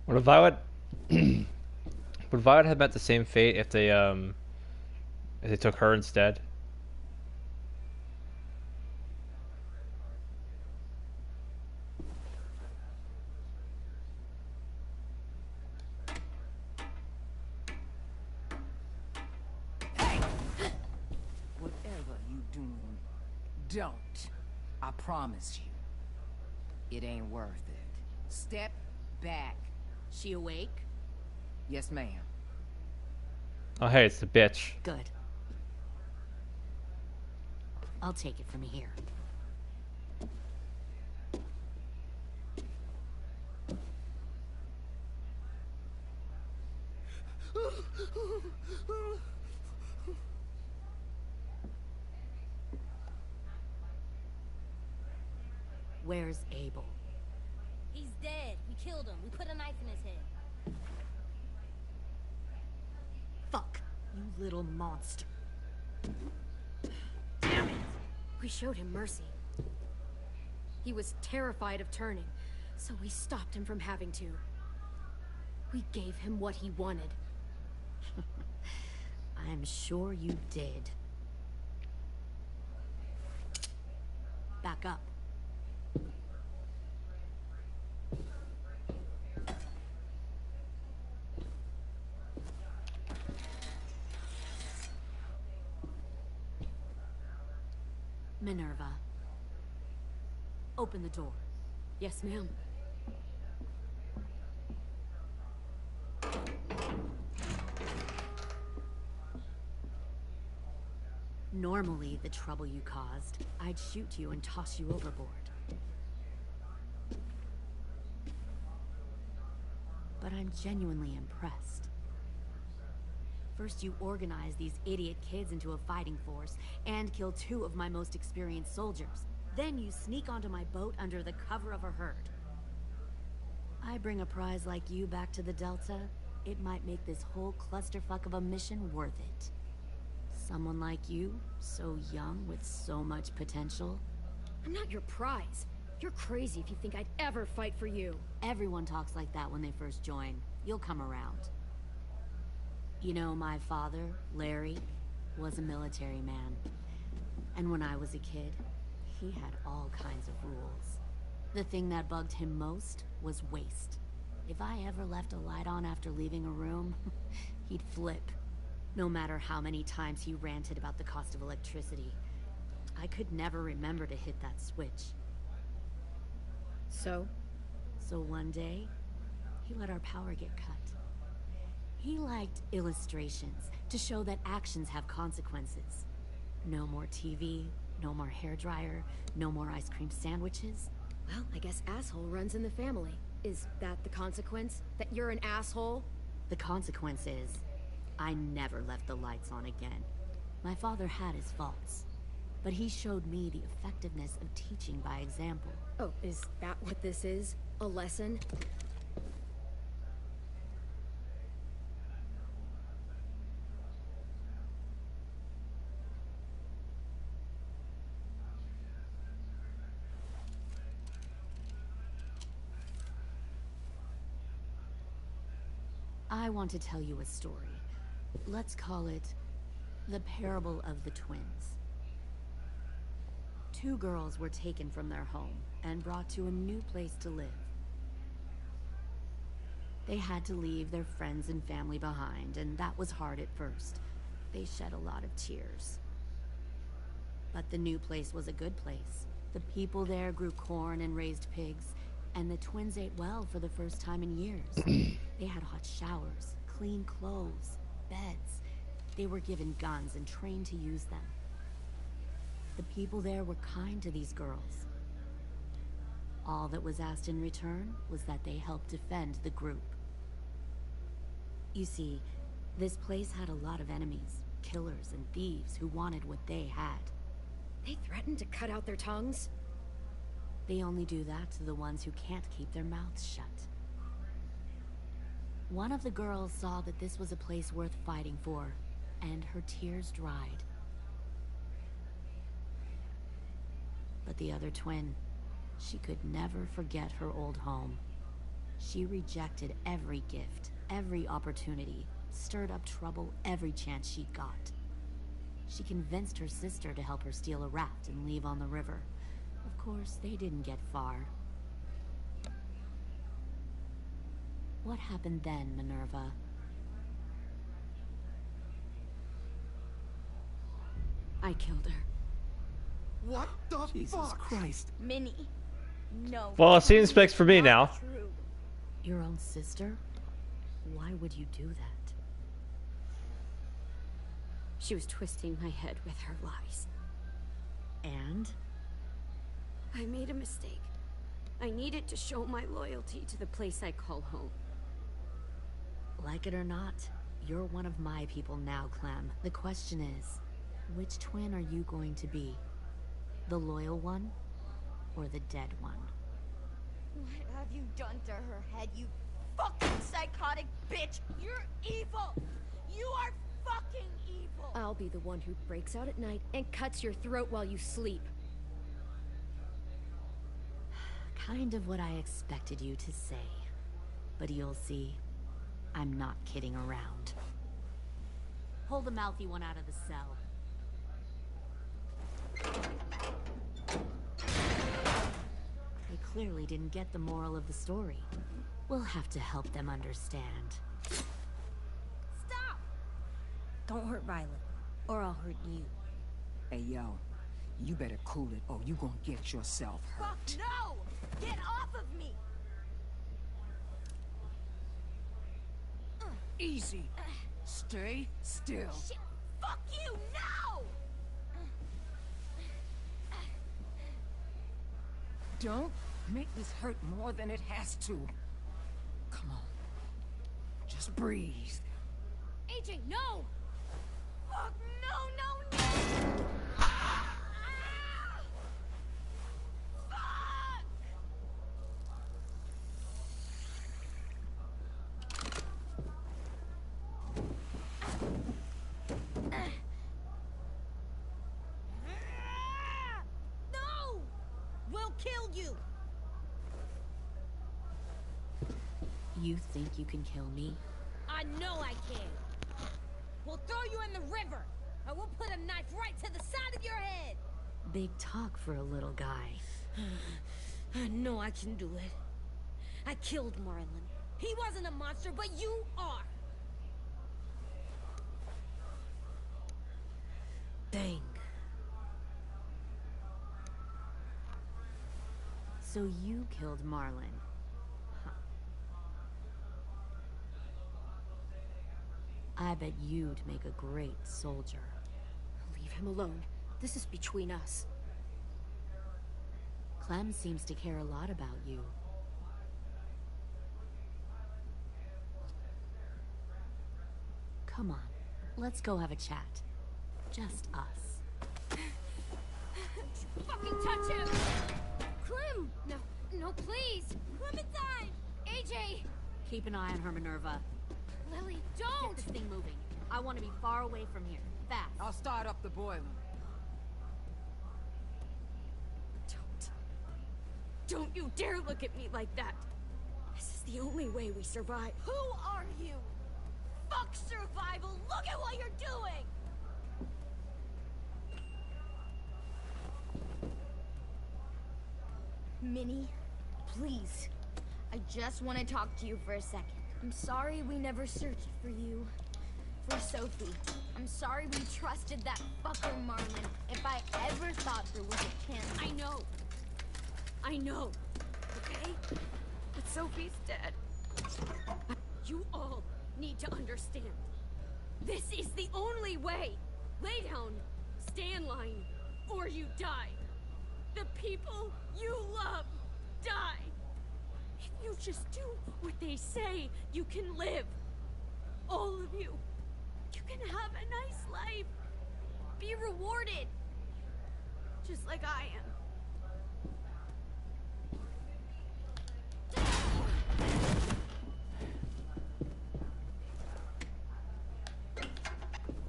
Would Violet would Violet have met the same fate if they took her instead? Whatever you doing, Don't. I promise you. It ain't worth it. Step back. She awake? Yes, ma'am. Oh, hey, it's the bitch. Good. I'll take it from here. Where's Abel? He's dead. We killed him. We put a knife in his head. Fuck, you little monster. Damn it! We showed him mercy. He was terrified of turning, so we stopped him from having to. We gave him what he wanted. I'm sure you did. Back up. Minerva. Open the door. Yes, ma'am. Normally, the trouble you caused, I'd shoot you and toss you overboard. But I'm genuinely impressed. First, you organize these idiot kids into a fighting force and kill 2 of my most experienced soldiers. Then you sneak onto my boat under the cover of a herd. I bring a prize like you back to the Delta, it might make this whole clusterfuck of a mission worth it. Someone like you, so young with so much potential. I'm not your prize. You're crazy if you think I'd ever fight for you. Everyone talks like that when they first join. You'll come around. You know, my father, Larry, was a military man. And when I was a kid, he had all kinds of rules. The thing that bugged him most was waste. If I ever left a light on after leaving a room, he'd flip. No matter how many times he ranted about the cost of electricity, I could never remember to hit that switch. So? So one day, he let our power get cut. He liked illustrations to show that actions have consequences. No more TV, no more hairdryer, no more ice cream sandwiches. Well, I guess asshole runs in the family. Is that the consequence? That you're an asshole? The consequence is, I never left the lights on again. My father had his faults, but he showed me the effectiveness of teaching by example. Oh, is that what this is? A lesson? I want to tell you a story. Let's call it the parable of the twins. 2 girls were taken from their home and brought to a new place to live. They had to leave their friends and family behind, and that was hard at first. They shed a lot of tears. But the new place was a good place. The people there grew corn and raised pigs, and the twins ate well for the first time in years. They had hot showers, clean clothes, beds. They were given guns and trained to use them. The people there were kind to these girls. All that was asked in return was that they help defend the group. You see, this place had a lot of enemies, killers and thieves who wanted what they had. They threatened to cut out their tongues? They only do that to the ones who can't keep their mouths shut. One of the girls saw that this was a place worth fighting for, and her tears dried. But the other twin, she could never forget her old home. She rejected every gift, every opportunity, stirred up trouble every chance she got. She convinced her sister to help her steal a raft and leave on the river. Of course, they didn't get far. What happened then, Minerva? I killed her. What the Jesus fuck? Christ. Minnie. No. Well, seeing specs for me now. True. Your own sister? Why would you do that? She was twisting my head with her lies. And? I made a mistake. I needed to show my loyalty to the place I call home. Like it or not, you're one of my people now, Clem. The question is, which twin are you going to be? The loyal one, or the dead one? What have you done to her head, you fucking psychotic bitch? You're evil! You are fucking evil! I'll be the one who breaks out at night and cuts your throat while you sleep. Kind of what I expected you to say. But you'll see, I'm not kidding around. Pull the mouthy one out of the cell. They clearly didn't get the moral of the story. We'll have to help them understand. Stop! Don't hurt Violet, or I'll hurt you. Hey, yo. You better cool it, or you gonna get yourself hurt. Fuck no! Get off of me! Easy. Stay still. Shit! Fuck you! No! Don't make this hurt more than it has to. Come on. Just breathe. AJ, no! Fuck no, no, no! No! We'll kill you! You think you can kill me? I know I can. We'll throw you in the river, and we'll put a knife right to the side of your head. Big talk for a little guy. I know I can do it. I killed Marlon. He wasn't a monster, but you are. Dang. So you killed Marlon. Huh. I bet you'd make a great soldier. Leave him alone. This is between us. Clem seems to care a lot about you. Come on, let's go have a chat. Just us. Fucking touch him! Clem! No, no, please! Clementine! AJ! Keep an eye on her, Minerva. Lily, Get don't! this thing moving. I want to be far away from here. Fast. I'll start up the boiler. Don't you dare look at me like that! This is the only way we survive. Who are you? Fuck survival! Look at what you're doing! Minnie, please. I just want to talk to you for a second. I'm sorry we never searched for you. For Sophie. I'm sorry we trusted that fucker Marlon. If I ever thought there was a chance. I know. I know. Okay? But Sophie's dead. You all need to understand. This is the only way. Lay down, stay in line, or you die. The people you love die. If you just do what they say, you can live. All of you. You can have a nice life. Be rewarded. Just like I am.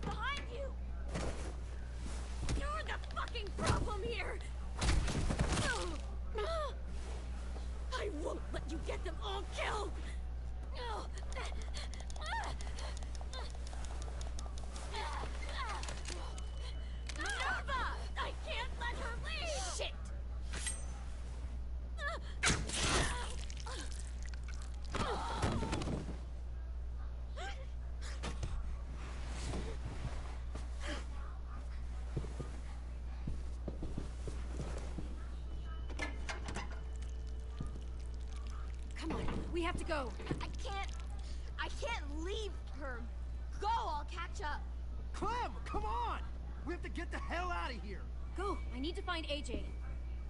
Behind you! You're the fucking problem here! I won't let you get them all killed! Minerva! I can't let her leave! We have to go. I can't leave her. Go, I'll catch up. Clem, come on! We have to get the hell out of here. Go. I need to find AJ.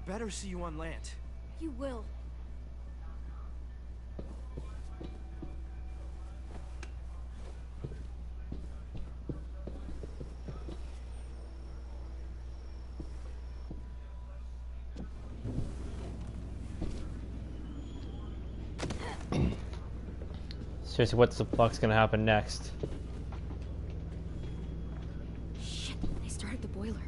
Better see you on land. You will. Seriously, what the fuck's gonna happen next? Shit, they started the boiler.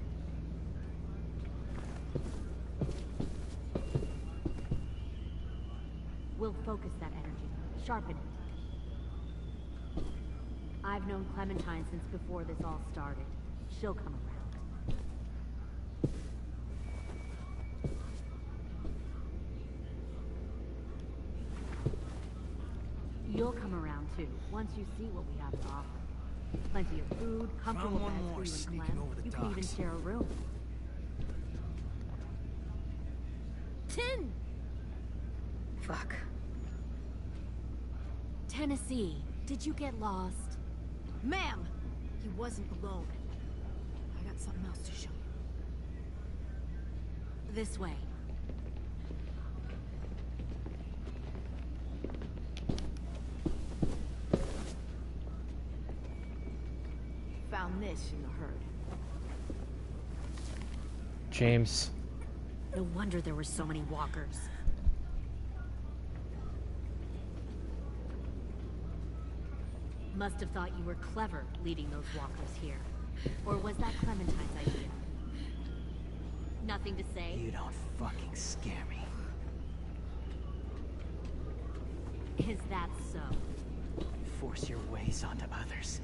We'll focus that energy, sharpen it. I've known Clementine since before this all started. She'll come around. You'll come around too, once you see what we have to offer. Plenty of food, comfortable Found one beds more for you sneaking and Clem. over the You can even docks. share a room. Tin! Fuck. Tennessee, did you get lost? Ma'am! He wasn't alone. I got something else to show you. This way. Found this in the herd. James. No wonder there were so many walkers. Must have thought you were clever leading those walkers here. Or was that Clementine's idea? Nothing to say? You don't fucking scare me. Is that so? You force your ways onto others.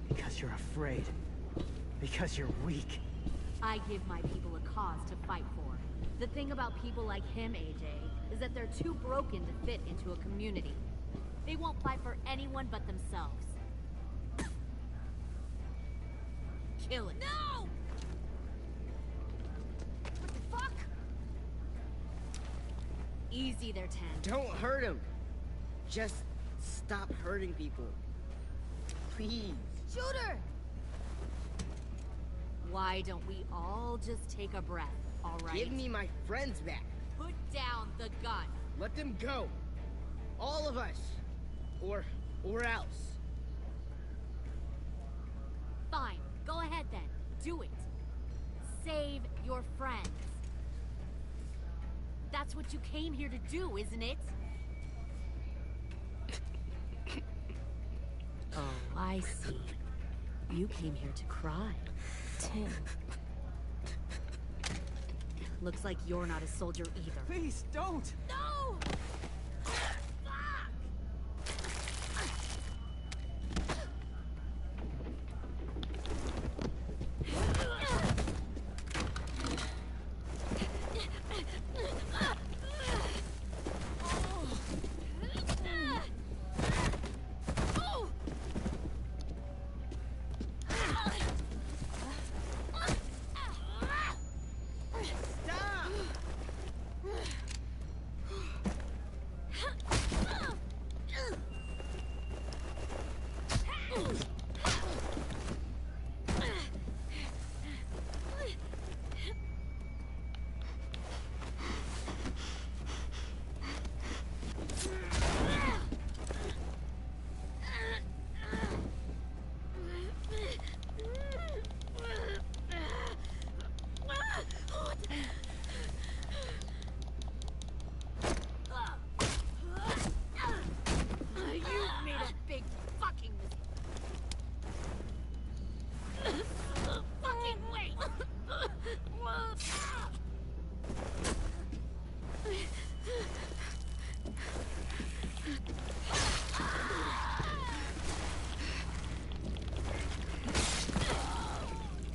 Because you're afraid. Because you're weak. I give my people a cause to fight for. The thing about people like him, AJ, is that they're too broken to fit into a community. They won't fight for anyone but themselves. Kill it. No! What the fuck? Easy there, Ten. Don't hurt him. Just stop hurting people. Please. Shoot her! Why don't we all just take a breath, all right? Give me my friends back. Put down the gun. Let them go. All of us. Or else. Fine. Go ahead then. Do it. Save your friends. That's what you came here to do, isn't it? Oh, I see. You came here to cry. Tin. Looks like you're not a soldier either. Please, don't! No!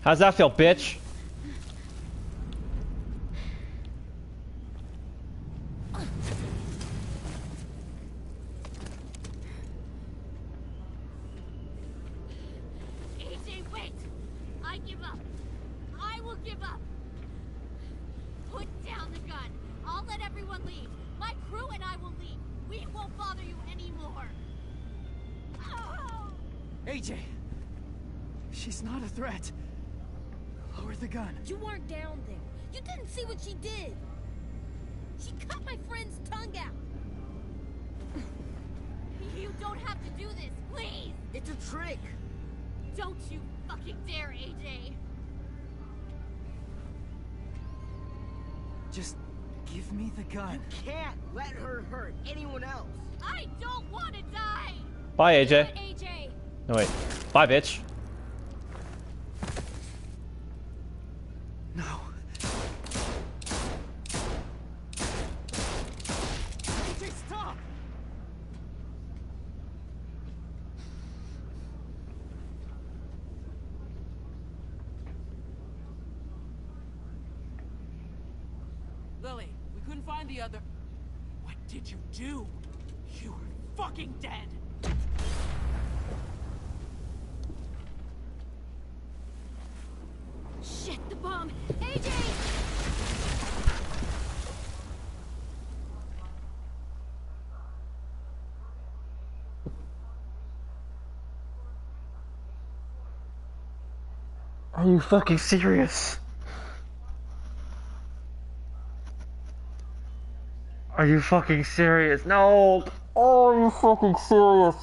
How's that feel, bitch? AJ, wait! I give up. I will give up. Put down the gun. I'll let everyone leave. My crew and I will leave. We won't bother you anymore. AJ! She's not a threat. Lower the gun. You weren't down there. You didn't see what she did. She cut my friend's tongue out. You don't have to do this, please. It's a trick. Don't you fucking dare, AJ. Just give me the gun. You can't let her hurt anyone else. I don't want to die. Bye, AJ. AJ. No, wait. Bye, bitch. No. AJ, stop! Lily, we couldn't find the other... What did you do? You were fucking dead! Shit, the bomb. AJ! Are you fucking serious? Are you fucking serious? No! Oh, are you fucking serious?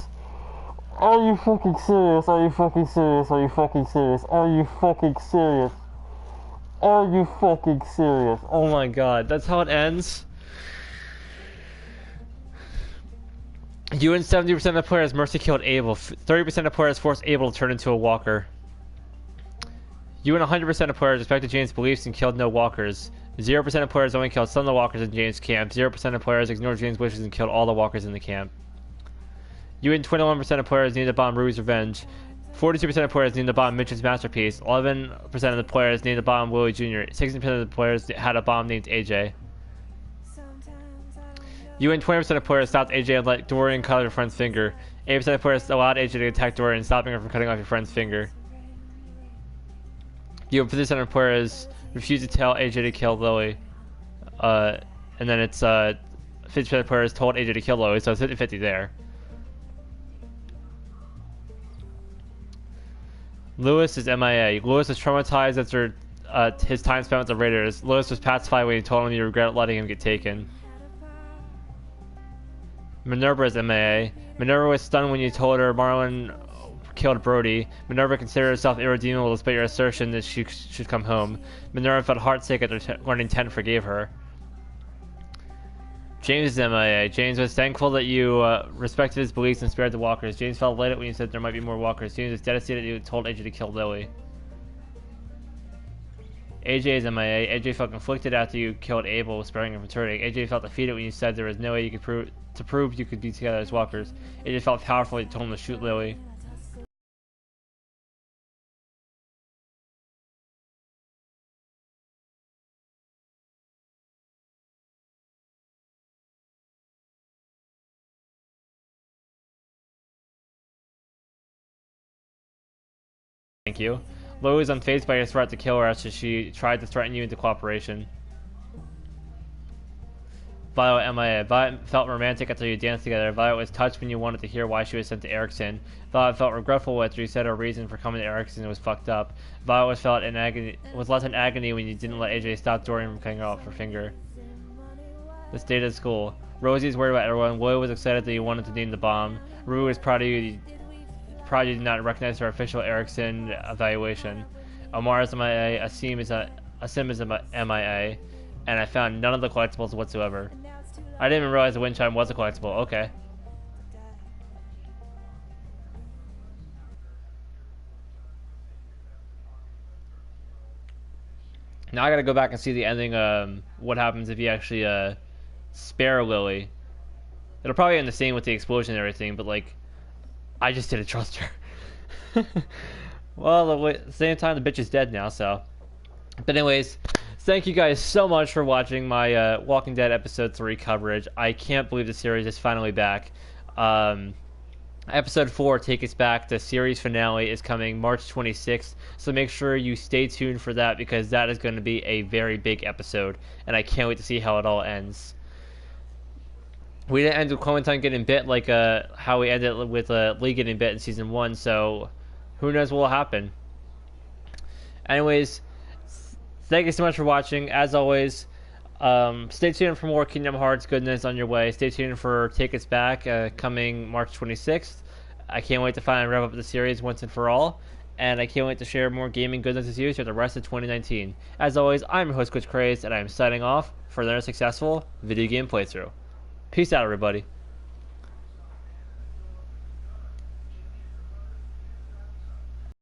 Are you fucking serious? Are you fucking serious? Are you fucking serious? Are you fucking serious? Are you fucking serious? Oh my god, that's how it ends? You and 70% of the players mercy killed Abel. 30% of players forced Abel to turn into a walker. You and 100% of players respected James' beliefs and killed no walkers. 0% of players only killed some of the walkers in James' camp. 0% of players ignored James' wishes and killed all the walkers in the camp. You and 21% of players needed to bomb Ruby's revenge. 42% of players needed to bomb Mitch's masterpiece. 11% of the players needed to bomb Willie Jr. 16% of the players had a bomb named AJ. You and 20% of players stopped AJ and let Dorian cut off your friend's finger. 8% of players allowed AJ to attack Dorian, stopping her from cutting off your friend's finger. You and 50% of players refused to tell AJ to kill Lily. And then it's 50% of players told AJ to kill Lily, so it's 50-50 there. Lewis is MIA. Lewis was traumatized after his time spent with the Raiders. Lewis was pacified when he told him he regretted letting him get taken. Minerva is MIA. Minerva was stunned when you told her Marlon killed Brody. Minerva considered herself irredeemable despite your assertion that she should come home. Minerva felt heartsick after learning Ten forgave her. James is MIA. James was thankful that you respected his beliefs and spared the walkers. James felt elated when you said there might be more walkers. James was devastated that you told AJ to kill Lily. AJ is MIA. AJ felt conflicted after you killed Abel, sparing him from turning. AJ felt defeated when you said there was no way you could prove you could be together as walkers. AJ felt powerful when you told him to shoot Lily. Thank you. Lily was unfazed by your threat to kill her after she tried to threaten you into cooperation. Violet MIA. Violet felt romantic after you danced together. Violet was touched when you wanted to hear why she was sent to Erickson. Violet felt regretful after you said her reason for coming to Erickson was fucked up. Violet was less in agony when you didn't let AJ stop Dorian from cutting off her finger. The state of school. Rosie is worried about everyone. Willie was excited that you wanted to name the bomb. Ruby was proud of you. Proud you did not recognize her official Erickson evaluation. Omar is MIA. Asim is MIA. And I found none of the collectibles whatsoever. I didn't even realize the wind chime was a collectible. Okay. Now I gotta go back and see the ending. What happens if you actually spare Lily? It'll probably end the same with the explosion and everything, but like, I just didn't trust her. Well, at the same time, the bitch is dead now, so. But anyways, thank you guys so much for watching my Walking Dead Episode 3 coverage. I can't believe the series is finally back. Episode 4, Take Us Back, the series finale, is coming March 26th, so make sure you stay tuned for that because that is going to be a very big episode, and I can't wait to see how it all ends. we didn't end with Clementine getting bit like how we ended with Lee getting bit in season 1. So who knows what will happen. Anyways, thank you so much for watching. As always, stay tuned for more Kingdom Hearts goodness on your way. Stay tuned for Take Us Back coming March 26th. I can't wait to finally wrap up the series once and for all. And I can't wait to share more gaming goodness with you through the rest of 2019. As always, I'm your host, Coach Craze, and I am signing off for another successful video game playthrough. Peace out, everybody.